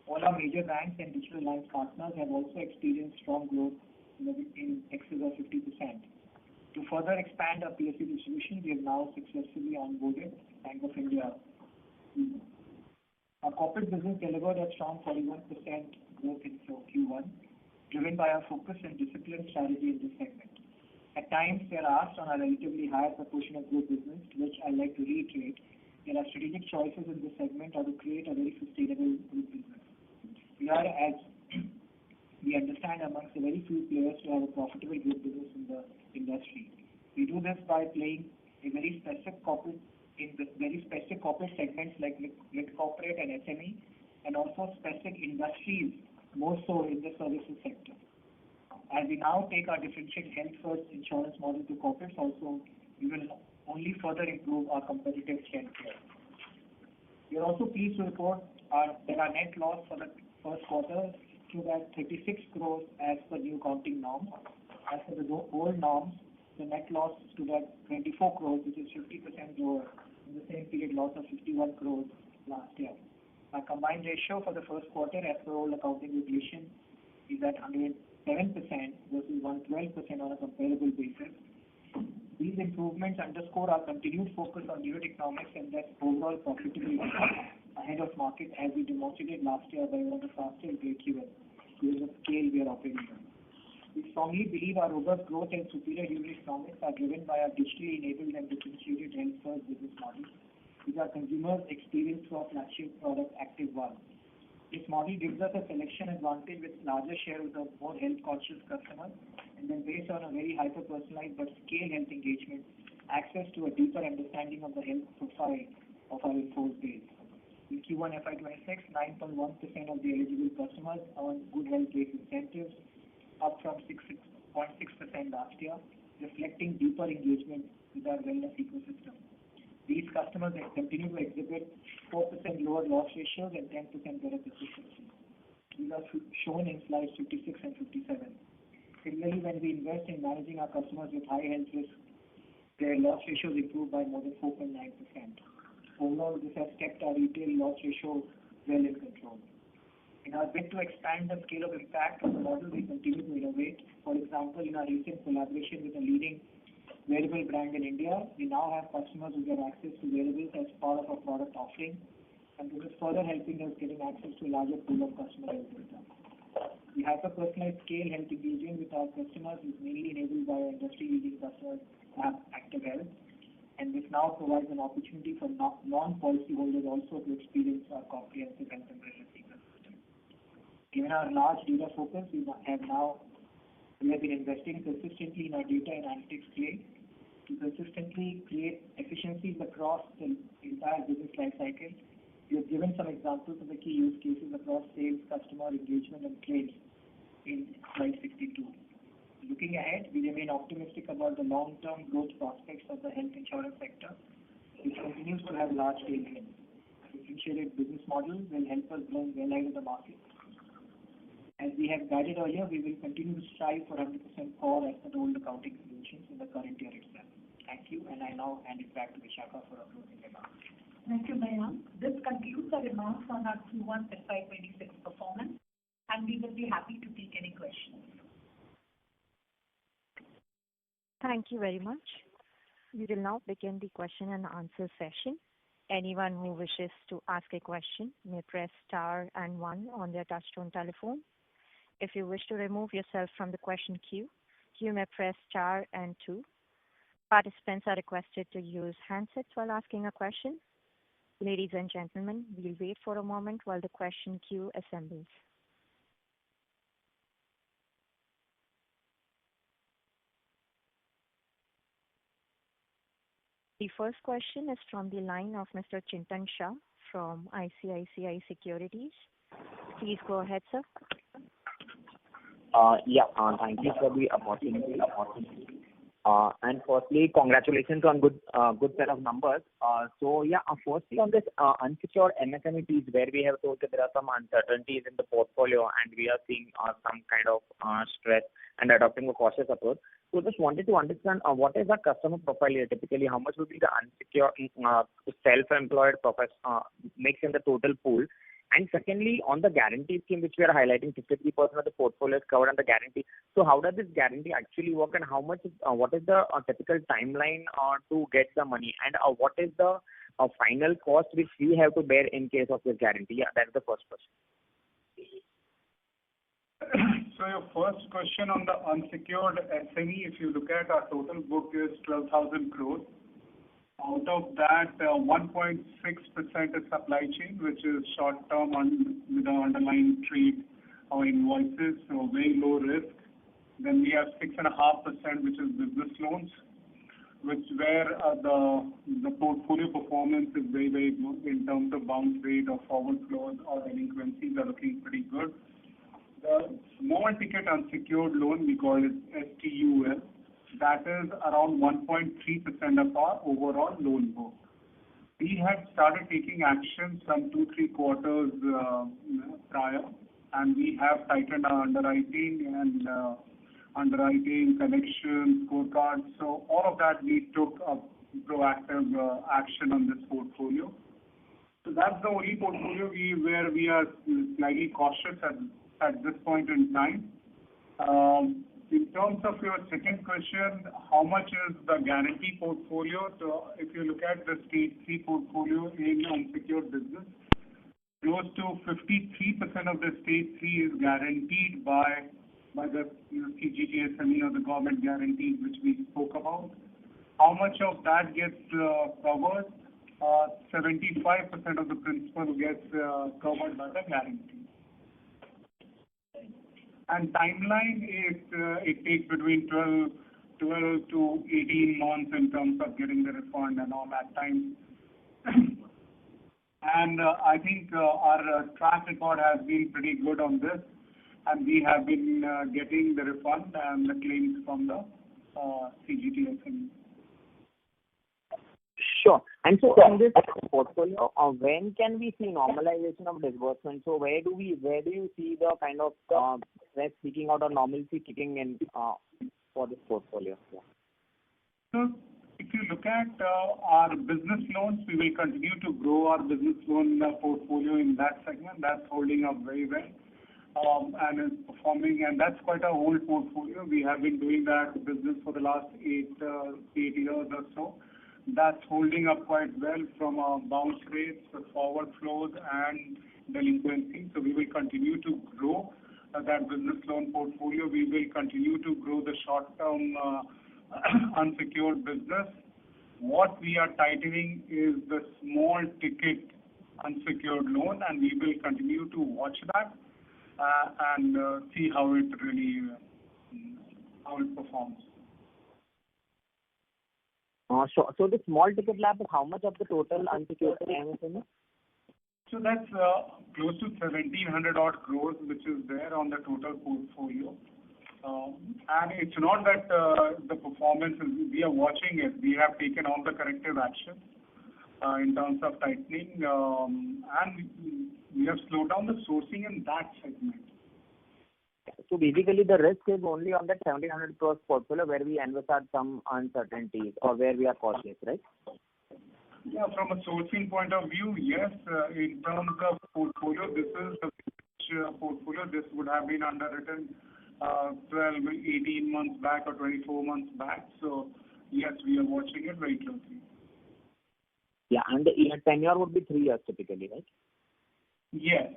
[SPEAKER 8] All our major banks and digital alliance partners have also experienced strong growth in excess of 50%. To further expand our PSU distribution, we have now successfully onboarded Bank of India. Our corporate business delivered a strong 41% growth in Q1, driven by our focus and disciplined strategy in this segment. At times, we are asked on a relatively higher proportion of group business, to which I like to reiterate that our strategic choices in this segment are to create a very sustainable group business. We are, as we understand, amongst the very few players to have a profitable group business in the industry. We do this by playing a very specific corporate segments like mid-corporate and SME, and also specific industries, more so in the services sector. As we now take our differentiated health-first insurance model to corporates also, we will only further improve our competitive strength here. We are also pleased to report that our net loss for the first quarter stood at 36 crores as per new accounting norms. As per the old norms, the net loss stood at 24 crores, which is 50% lower in the same period loss of 51 crores last year. Our combined ratio for the first quarter as per old accounting regulation is at 107% versus 112% on a comparable basis. These improvements underscore our continued focus on unit economics and thus overall profitability ahead of market, as we demonstrated last year by one of the fastest break-even given the scale we are operating on. We strongly believe our robust growth and superior unit economics are driven by our digitally enabled and differentiated health-first business model, which our consumers experience through our flagship product Active One. This model gives us a selection advantage with larger share of the more health-conscious customers, and then based on a very hyper-personalized but scale health engagement, access to a deeper understanding of the health profile of our informed base. In Q1 FY26, 9.1% of the eligible customers earned good health-based incentives, up from 6.6% last year, reflecting deeper engagement with our wellness ecosystem. These customers continue to exhibit 4% lower loss ratios and 10% better persistency. These are shown in slides 56 and 57. Similarly, when we invest in managing our customers with high health risk, their loss ratios improve by more than 4.9%. Overall, this has kept our retail loss ratio well in control. In our bid to expand the scale of impact of the model, we continue to innovate. For example, in our recent collaboration with a leading wearable brand in India, we now have customers who get access to wearables as part of our product offering, and this is further helping us getting access to a larger pool of customer health data. The hyper-personalized scale health engagement with our customers is mainly enabled by our industry-leading customer app Active Health, and this now provides an opportunity for non-policy holders also to experience our comprehensive health and wellness ecosystem. Given our large data focus, we have been investing consistently in our data and analytics play to consistently create efficiencies across the entire business life cycle. We have given some examples of the key use cases across sales, customer engagement, and claims in slide 62. Looking ahead, we remain optimistic about the long-term growth prospects of the health insurance sector, which continues to have large tailwinds. Differentiated business model will help us grow well ahead of the market. As we have guided earlier, we will continue to strive for 100% core as per the old accounting solutions in the current year itself. Thank you, and I now hand it back to Vishakha for our closing remarks.
[SPEAKER 2] Thank you, Mayank. This concludes our remarks on our Q1 FY26 performance, and we will be happy to take any questions.
[SPEAKER 1] Thank you very much. We will now begin the question and answer session. Anyone who wishes to ask a question may press star and one on their touchtone telephone. If you wish to remove yourself from the question queue, you may press star and two. Participants are requested to use handsets while asking a question. Ladies and gentlemen, we'll wait for a moment while the question queue assembles. The first question is from the line of Mr. Chintan Shah from ICICI Securities. Please go ahead, sir.
[SPEAKER 9] Thank you for the opportunity. And firstly, congratulations on good set of numbers. Firstly on this unsecured MSME piece where we have told that there are some uncertainties in the portfolio and we are seeing some kind of stress and adopting a cautious approach. So just wanted to understand what is the customer profile here typically? How much would be the unsecured self-employed mix in the total pool? And secondly, on the guarantee scheme, which we are highlighting, 53% of the portfolio is covered under guarantee. So how does this guarantee actually work, and how much? What is the typical timeline to get the money, and what is the final cost which we have to bear in case of this guarantee? Yeah, that's the first question.
[SPEAKER 4] So your first question on the unsecured SME, if you look at our total book is 12,000 crores. Out of that, 1.6% is supply chain, which is short-term with the underlying trade or invoices, so very low risk. Then we have 6.5%, which is business loans, where the portfolio performance is very, very good in terms of bounce rate or forward flows or delinquencies are looking pretty good. The small ticket unsecured loan, we call it STUL, that is around 1.3% of our overall loan book. We had started taking action some 2-3 quarters prior, and we have tightened our underwriting and underwriting, collection, scorecards. So all of that we took a proactive action on this portfolio. So that's the only portfolio where we are slightly cautious at this point in time. In terms of your second question, how much is the guarantee portfolio? So if you look at the stage 3 portfolio in unsecured business, close to 53% of the stage 3 is guaranteed by the CGTSME or the government guarantees which we spoke about. How much of that gets covered? 75% of the principal gets covered by the guarantee. And timeline is it takes between 12 to 18 months in terms of getting the refund and all that time. And I think our track record has been pretty good on this, and we have been getting the refund and the claims from the CGTSME.
[SPEAKER 9] Sure. And so in this portfolio, when can we see normalization of disbursement? So where do you see the kind of stress peaking out or normalcy kicking in for this portfolio? Yeah.
[SPEAKER 4] So if you look at our business loans, we will continue to grow our business loan portfolio in that segment. That's holding up very well and is performing, and that's quite a old portfolio. We have been doing that business for the last 8 years or so. That's holding up quite well from bounce rates, forward flows, and delinquency. So we will continue to grow that business loan portfolio. We will continue to grow the short-term unsecured business. What we are tightening is the small ticket unsecured loan, and we will continue to watch that and see how it performs.
[SPEAKER 9] So the small ticket LAP is how much of the total unsecured MSME?
[SPEAKER 4] So that's close to 1,700 odd crores, which is there on the total portfolio. And it's not that the performance we are watching it. We have taken all the corrective actions in terms of tightening, and we have slowed down the sourcing in that segment.
[SPEAKER 9] So basically, the risk is only on that 1,700 crores portfolio where we envisage some uncertainties or where we are cautious, right?
[SPEAKER 4] Yeah, from a sourcing point of view, yes, in terms of portfolio, this is the portfolio. This would have been underwritten 12, 18 months back or 24 months back. So yes, we are watching it very closely.
[SPEAKER 9] Yeah, and the year tenure would be 3 years typically, right?
[SPEAKER 4] Yes.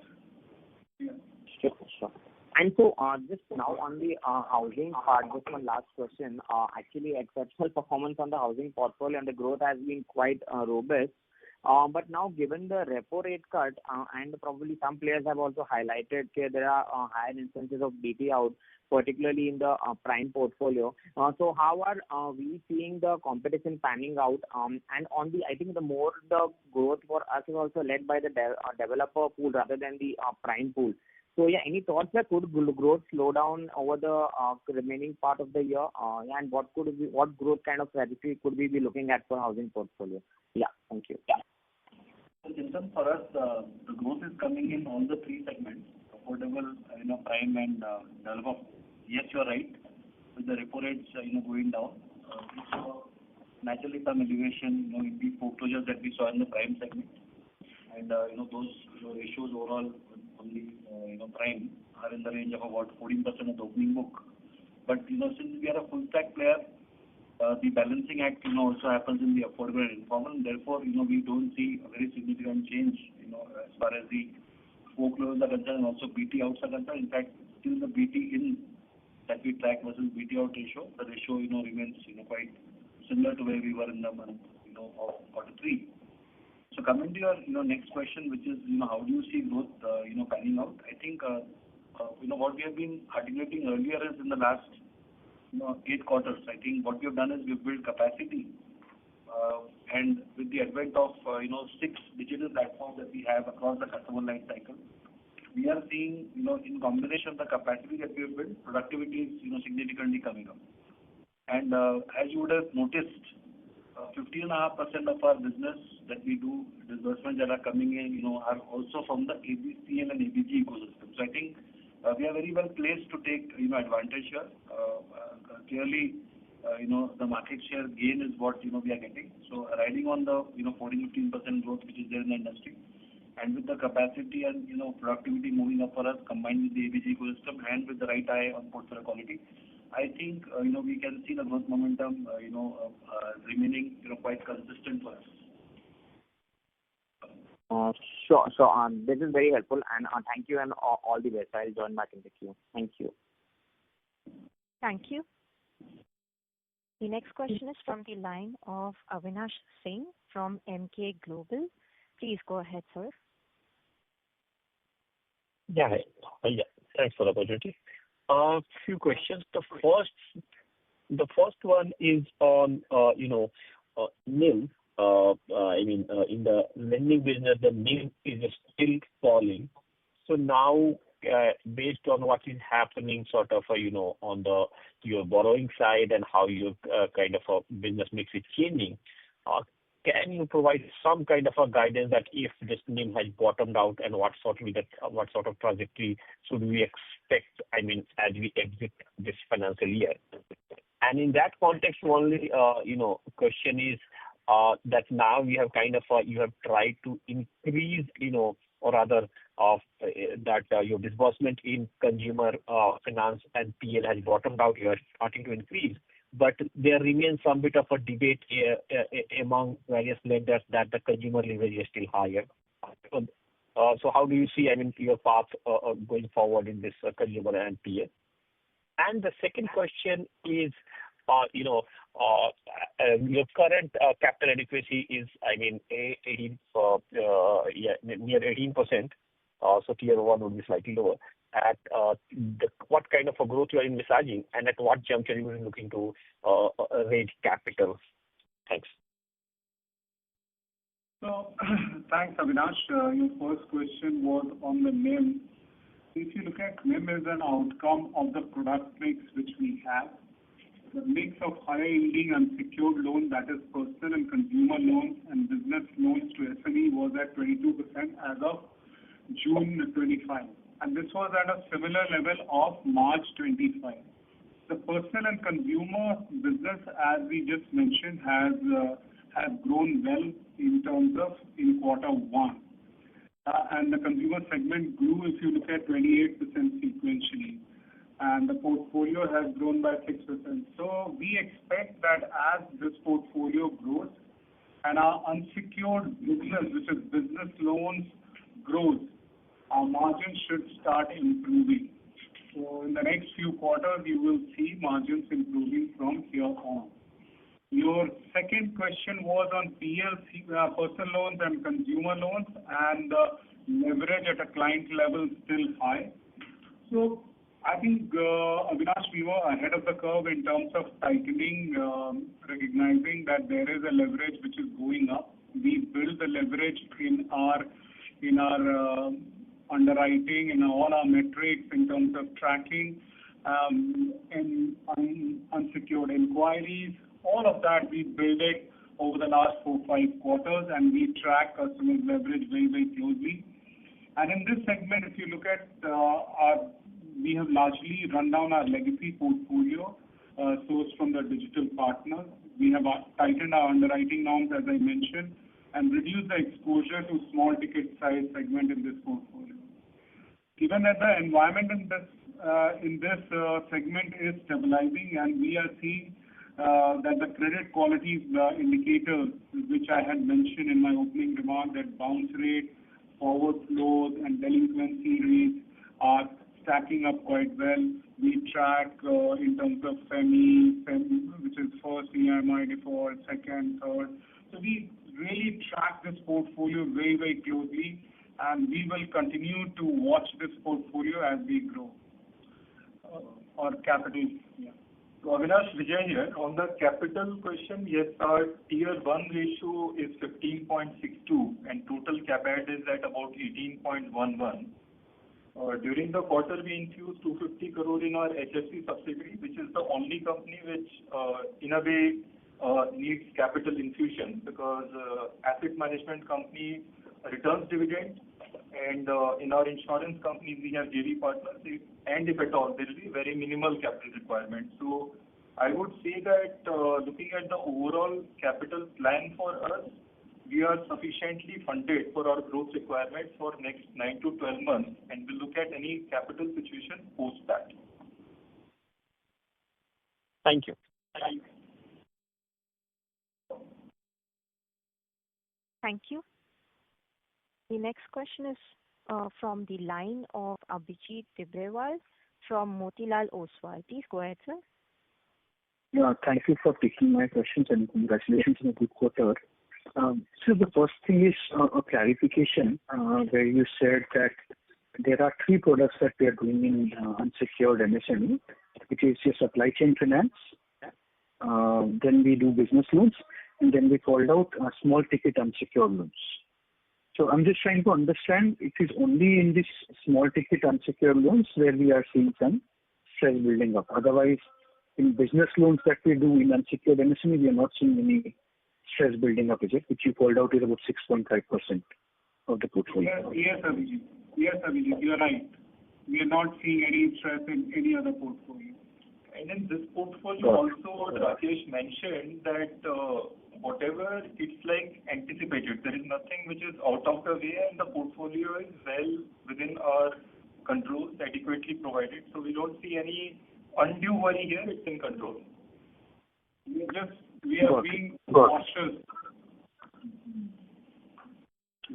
[SPEAKER 4] Yes.
[SPEAKER 9] Sure. And so, just now on the housing part, just one last question. Actually, exceptional performance on the housing portfolio and the growth has been quite robust. But now, given the repo rate cut, and probably some players have also highlighted that there are higher instances of BT out, particularly in the prime portfolio. So how are we seeing the competition panning out? And on the, I think the growth for us is also led by the developer pool rather than the prime pool. So yeah, any thoughts that could growth slow down over the remaining part of the year? And what growth kind of trajectory could we be looking at for housing portfolio? Yeah, thank you.
[SPEAKER 5] Chintan, for us, the growth is coming in all the three segments, affordable, prime and developer. Yes, you are right. With the repo rates, going down, we saw naturally some elevation, in the foreclosures that we saw in the prime segment. And, those ratios overall on the, prime are in the range of about 14% of the opening book. But, since we are a full stack player, the balancing act, also happens in the affordable and informal. And therefore, we don't see a very significant change, as far as the foreclosures are concerned and also BT outs are concerned. In fact, still the BT in that we track versus BT out ratio, the ratio, remains, quite similar to where we were in the month, of Q3. So coming to your, next question, which is, how do you see growth, panning out? I think, what we have been articulating earlier is in the last, 8 quarters. I think what we have done is we've built capacity, and with the advent of, 6 digital platforms that we have across the customer life cycle, we are seeing, in combination of the capacity that we have built, productivity is, significantly coming up. And as you would have noticed, 15.5% of our business that we do, disbursements that are coming in, are also from the ABCL and ABG ecosystem. So I think we are very well placed to take, advantage here. Clearly, the market share gain is what, we are getting. So riding on the, 14-15% growth which is there in the industry, and with the capacity and, productivity moving up for us, combined with the ABG ecosystem and with the right eye on portfolio quality, I think, we can see the growth momentum, remaining, quite consistent for us.
[SPEAKER 9] Sure. So this is very helpful, and thank you and all the best. I'll join back in the queue. Thank you.
[SPEAKER 1] Thank you. The next question is from the line of Avinash Singh from Emkay Global. Please go ahead, sir.
[SPEAKER 10] Yeah, thanks for the opportunity. Few questions. The first one is on, NIM. In the lending business, the NIM is still falling. So now, based on what is happening sort of, on your borrowing side and how your kind of a business mix is changing, can you provide some kind of a guidance that if this NIM has bottomed out and what sort of trajectory should we expect, as we exit this financial year? And in that context, only, question is, that now we have kind of, you have tried to increase, or rather, that your disbursement in consumer finance and PL has bottomed out. You are starting to increase, but there remains some bit of a debate among various lenders that the consumer leverage is still higher. So how do you see, your path going forward in this consumer and PL? And the second question is, your current capital adequacy is, near 18%. So tier 1 would be slightly lower. At what kind of a growth you are envisaging, and at what juncture you are looking to raise capital? Thanks.
[SPEAKER 4] So, thanks, Avinash. Your first question was on the NIM. If you look at NIM as an outcome of the product mix which we have, the mix of higher yielding unsecured loans, that is personal and consumer loans and business loans to SME, was at 22% as of June 25. And this was at a similar level of March 25. The personal and consumer business, as we just mentioned, have grown well in terms of in quarter one. And the consumer segment grew, if you look at 28% sequentially, and the portfolio has grown by 6%. So we expect that as this portfolio grows and our unsecured business, which is business loans, grows, our margins should start improving. So in the next few quarters, you will see margins improving from here on. Your second question was on PLC, personal loans and consumer loans, and leverage at a client level still high. So I think, Avinash, we were ahead of the curve in terms of tightening, recognizing that there is a leverage which is going up. We build the leverage in our underwriting, in all our metrics in terms of tracking, and unsecured inquiries. All of that we build it over the last 4-5 quarters, and we track customer leverage very, very closely. And in this segment, if you look at we have largely run down our legacy portfolio sourced from the digital partners. We have tightened our underwriting norms, as I mentioned, and reduced the exposure to small ticket size segment in this portfolio. Given that the environment in this segment is stabilizing, and we are seeing that the credit quality indicators, which I had mentioned in my opening remark, that bounce rate, forward flows, and delinquency rates are stacking up quite well. We track in terms of FEMI, which is first EMI default, second, third. So we really track this portfolio very, very closely, and we will continue to watch this portfolio as we grow. Or capital, yeah.
[SPEAKER 3] So Avinash, Vijay here. On the capital question, yes, our Tier 1 ratio is 15.62 and total CapEx is at about 18.11. During the quarter, we infused 250 crore in our HFC subsidiary, which is the only company which, in a way, needs capital infusion because asset management company returns dividend, and in our insurance companies we have JV partners, and if at all, there will be very minimal capital requirement. So I would say that looking at the overall capital plan for us, we are sufficiently funded for our growth requirements for next 9 to 12 months, and we'll look at any capital situation post that.
[SPEAKER 10] Thank you.
[SPEAKER 1] Thank you. The next question is from the line of Abhijit Tibrewal from Motilal Oswal. Please go ahead, sir.
[SPEAKER 11] Yeah, thank you for taking my questions and congratulations on a good quarter. So the first thing is a clarification where you said that there are 3 products that we are doing in unsecured MSME, which is your supply chain finance, then we do business loans, and then we called out small ticket unsecured loans. So I'm just trying to understand, it is only in this small ticket unsecured loans where we are seeing some stress building up. Otherwise, in business loans that we do in unsecured MSME, we are not seeing any stress building up, is it? Which you called out is about 6.5% of the portfolio.
[SPEAKER 4] Yes, Abhijit. Yes, Abhijit, you are right. We are not seeing any stress in any other portfolio.
[SPEAKER 3] And in this portfolio also, Rakesh mentioned that whatever it's like anticipated, there is nothing which is out of the way, and the portfolio is well within our controls, adequately provided. So we don't see any undue worry here, it's in control. We are being cautious.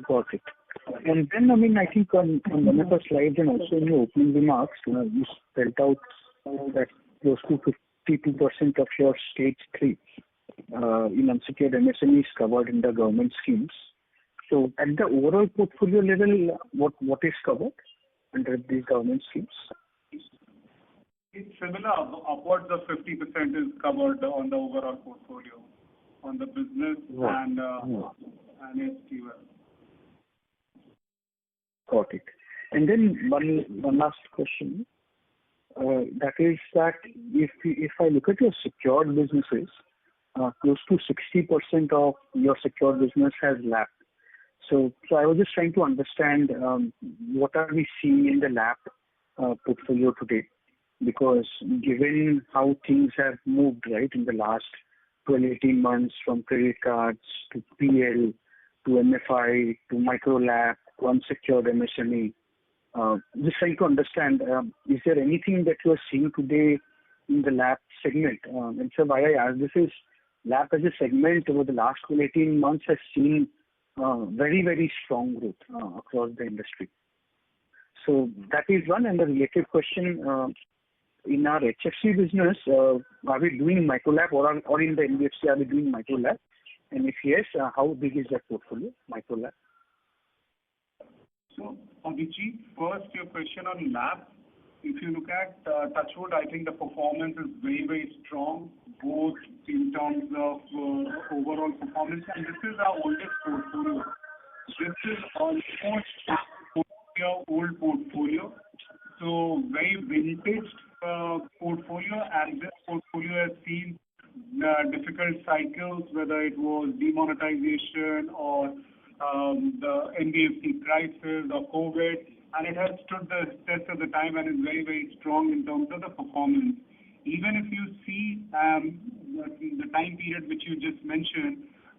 [SPEAKER 11] Got it. And then, I think on one of the slides and also in your opening remarks, you spelled out that close to 52% of your stage 3 in unsecured MSME is covered in the government schemes. So at the overall portfolio level, what is covered under these government schemes?
[SPEAKER 4] It's similar. Upwards of 50% is covered on the overall portfolio, on the business and STL.
[SPEAKER 11] Got it. And then one last question. That is that if I look at your secured businesses, close to 60% of your secured business has lapsed. So I was just trying to understand what are we seeing in the LAP portfolio today? Because given how things have moved right in the last 12, 18 months from credit cards to PL to MFI to micro lab to unsecured MSME. Just trying to understand, is there anything that you are seeing today in the lab segment? And so why I ask this is, lab as a segment over the last 12, 18 months has seen very, very strong growth across the industry. So that is one. And the related question, in our HFC business, are we doing micro lab or in the NBFC, are we doing micro lab? And if yes, how big is that portfolio, micro lab?
[SPEAKER 4] So, Abhijit, first your question on lab. If you look at Touchwood, I think the performance is very, very strong, both in terms of overall performance, and this is our oldest portfolio. This is almost old portfolio, so very vintage portfolio, and this portfolio has seen difficult cycles, whether it was demonetization or the NBFC crisis or COVID, and it has stood the test of the time and is very, very strong in terms of the performance. Even if you see the time period which you just mentioned,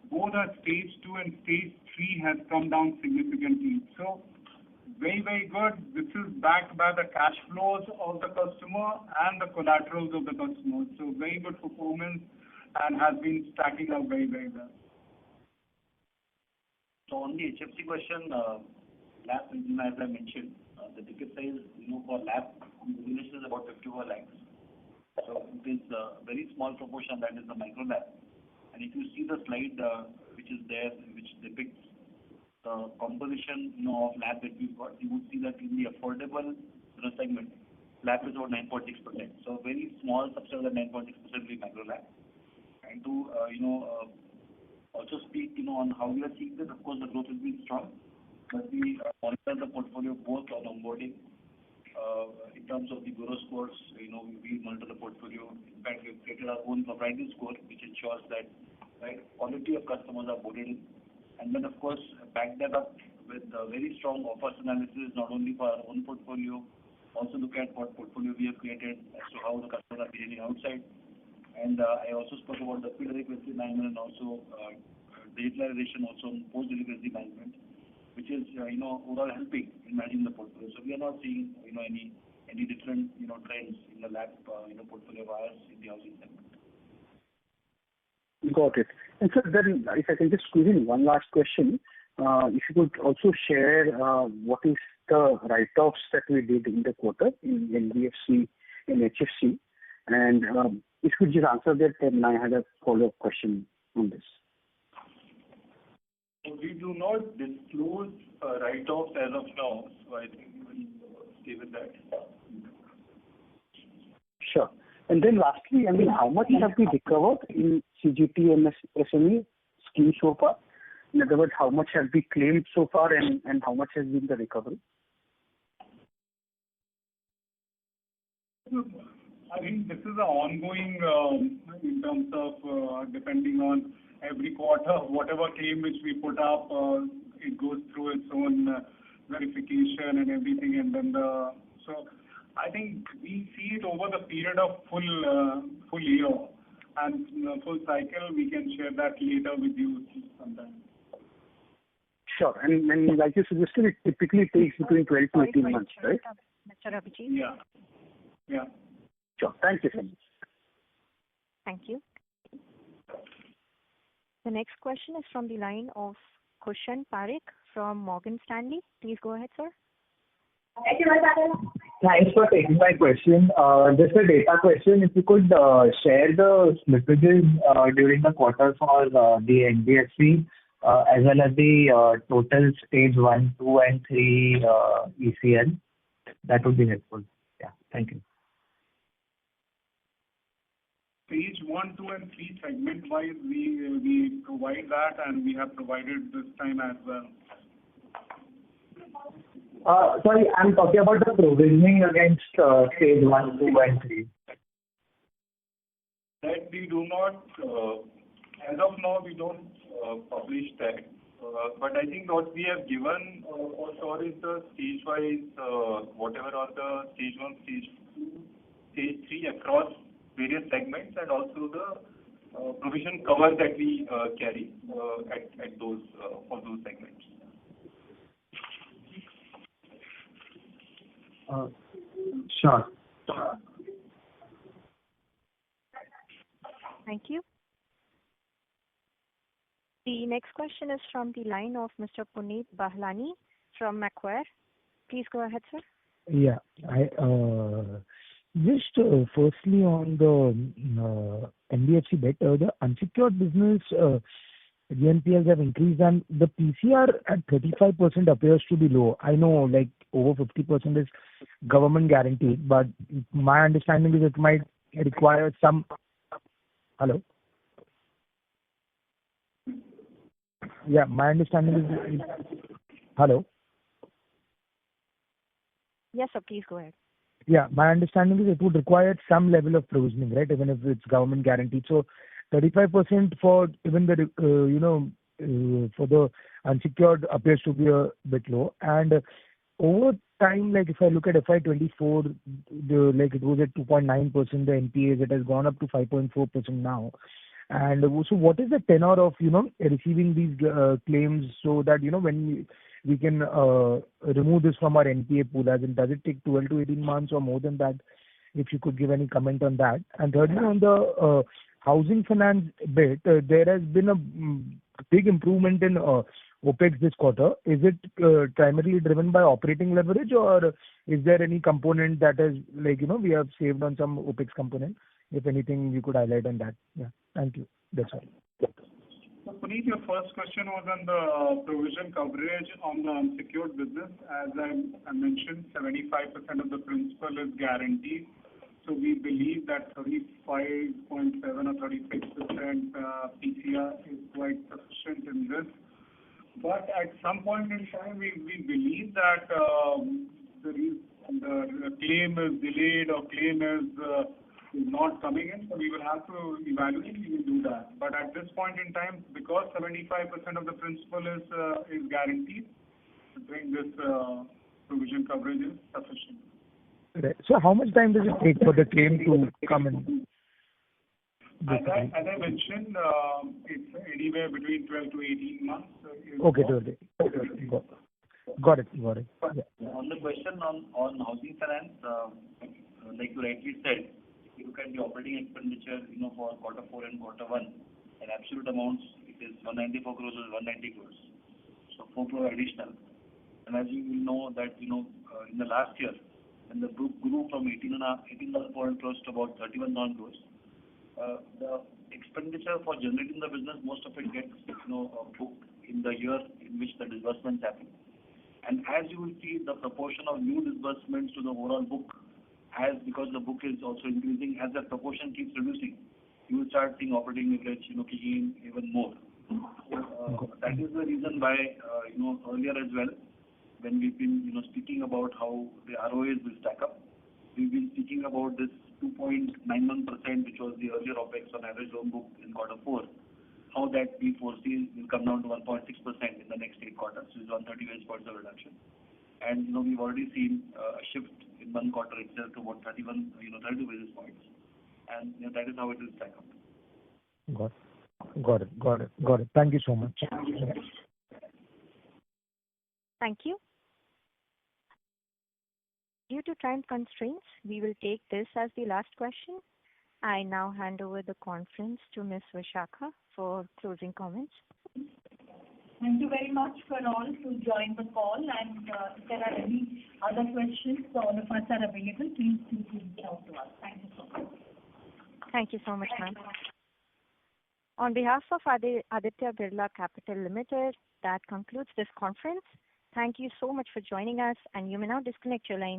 [SPEAKER 4] both our stage 2 and stage 3 has come down significantly. So very, very good. This is backed by the cash flows of the customer and the collaterals of the customer. So very good performance and has been stacking up very, very well.
[SPEAKER 5] So on the HFC question, lab, as I mentioned, the ticket size, for lab, the business is about 54 lakhs. So it is a very small proportion, that is the micro lab. And if you see the slide which is there, which depicts the composition of lab that we've got, you would see that in the affordable segment, lab is about 9.6%. So very small subset of the 9.6% will be micro lab. And to also speak on how we are seeing this, of course the growth will be strong, but we monitor the portfolio both on onboarding. In terms of the bureau scores, we monitor the portfolio. In fact, we've created our own proprietary score, which ensures that quality of customers are boarded in. And then, of course, back that up with very strong offers analysis, not only for our own portfolio, also look at what portfolio we have created as to how the customers are behaving outside. And I also spoke about the pre-delinquency management and also digitalization also post-delinquency management, which is overall helping in managing the portfolio. So we are not seeing any different trends in the lab portfolio of ours in the housing segment.
[SPEAKER 11] Got it. And so then, if I can just squeeze in one last question, if you could also share what is the write-offs that we did in the quarter in NBFC and HFC, and if you could just answer that, then I had a follow-up question on this.
[SPEAKER 3] We do not disclose write-offs as of now, so I think we will stay with that.
[SPEAKER 11] Sure. And then lastly, how much have we recovered in CGT and SME scheme so far? In other words, how much have we claimed so far and how much has been the recovery?
[SPEAKER 4] I think this is an ongoing in terms of depending on every quarter, whatever claim which we put up, it goes through its own verification and everything, and then so I think we see it over the period of full year and full cycle. We can share that later with you sometime.
[SPEAKER 11] Sure, and like you suggested, it typically takes between 12 to 18 months, right?
[SPEAKER 1] Mr. Abhijit?
[SPEAKER 4] Yeah.
[SPEAKER 11] Sure. Thank you so much.
[SPEAKER 1] Thank you. The next question is from the line of Kushan Parikh from Morgan Stanley. Please go ahead, sir.
[SPEAKER 12] Thanks for taking my question. Just a data question. If you could share the slippages during the quarter for the NBFC as well as the total stage 1, 2, and 3 ECL, that would be helpful. Yeah, thank you.
[SPEAKER 4] Stage 1, 2, and 3 segment-wise, we provide that, and we have provided this time as well.
[SPEAKER 12] Sorry, I'm talking about the provisioning against stage 1, 2, and 3.
[SPEAKER 3] That we do not, as of now, we don't publish that. But I think what we have given for sure is the stage-wise, whatever are the stage 1, stage 2, stage 3 across various segments, and also the provision cover that we carry at those for those segments.
[SPEAKER 12] Sure.
[SPEAKER 1] Thank you. The next question is from the line of Mr. Puneet Bahlani from Macquarie. Please go ahead, sir.
[SPEAKER 13] Yeah. Just firstly on the NBFC bit, the unsecured business GNPLs have increased and the PCR at 35% appears to be low. I know like over 50% is government guaranteed, but my understanding is it might require some. Hello? Yeah, my understanding is. Hello?
[SPEAKER 1] Yes, sir, please go ahead.
[SPEAKER 13] Yeah, my understanding is it would require some level of provisioning, right? Even if it's government guaranteed. So 35% for even the, for the unsecured appears to be a bit low. And over time, like if I look at FY24, like it was at 2.9%, the NPAs, it has gone up to 5.4% now. And so what is the tenor of, receiving these claims so that, when we can remove this from our NPA pool, as in does it take 12 to 18 months or more than that? If you could give any comment on that. And thirdly, on the housing finance bit, there has been a big improvement in OPEX this quarter. Is it primarily driven by operating leverage, or is there any component that is like, we have saved on some OPEX component? If anything, you could highlight on that. Yeah. Thank you. That's all.
[SPEAKER 4] So, Puneet, your first question was on the provision coverage on the unsecured business. As I mentioned, 75% of the principal is guaranteed. So we believe that 35.7 or 36% PCR is quite sufficient in this. But at some point in time, we believe that the claim is delayed or claim is not coming in, so we will have to evaluate. We will do that. But at this point in time, because 75% of the principal is guaranteed, I think this provision coverage is sufficient.
[SPEAKER 13] Right. So how much time does it take for the claim to come in?
[SPEAKER 4] As I mentioned, it's anywhere between 12 to 18 months.
[SPEAKER 13] Okay, got it. Yeah.
[SPEAKER 5] On the question on housing finance, like you rightly said, if you look at the operating expenditure, for quarter 4 and quarter 1, in absolute amounts, it is 194 crores or 190 crores. So 4 crore additional. And as you will know that, in the last year, when the book grew from 18,400 crores to about 31,000 crores, the expenditure for generating the business, most of it gets, booked in the year in which the disbursements happen. And as you will see, the proportion of new disbursements to the overall book, because the book is also increasing, as that proportion keeps reducing, you will start seeing operating leverage, kicking in even more. That is the reason why, earlier as well, when we've been, speaking about how the ROAs will stack up, we've been speaking about this 2.91%, which was the earlier OPEX on average loan book in quarter 4, how that we foresee will come down to 1.6% in the next 8 quarters, which is 130 basis points of reduction. And, we've already seen a shift in one quarter itself to about 32 basis points. And, that is how it will stack up.
[SPEAKER 13] Got it. Thank you so much.
[SPEAKER 1] Thank you. Due to time constraints, we will take this as the last question. I now hand over the conference to Ms. Vishakha for closing comments.
[SPEAKER 2] Thank you very much for all to join the call, and if there are any other questions, all of us are available. Please do reach out to us. Thank you so much.
[SPEAKER 1] Thank you so much, ma'am. On behalf of Aditya Birla Capital Limited, that concludes this conference. Thank you so much for joining us, and you may now disconnect your line.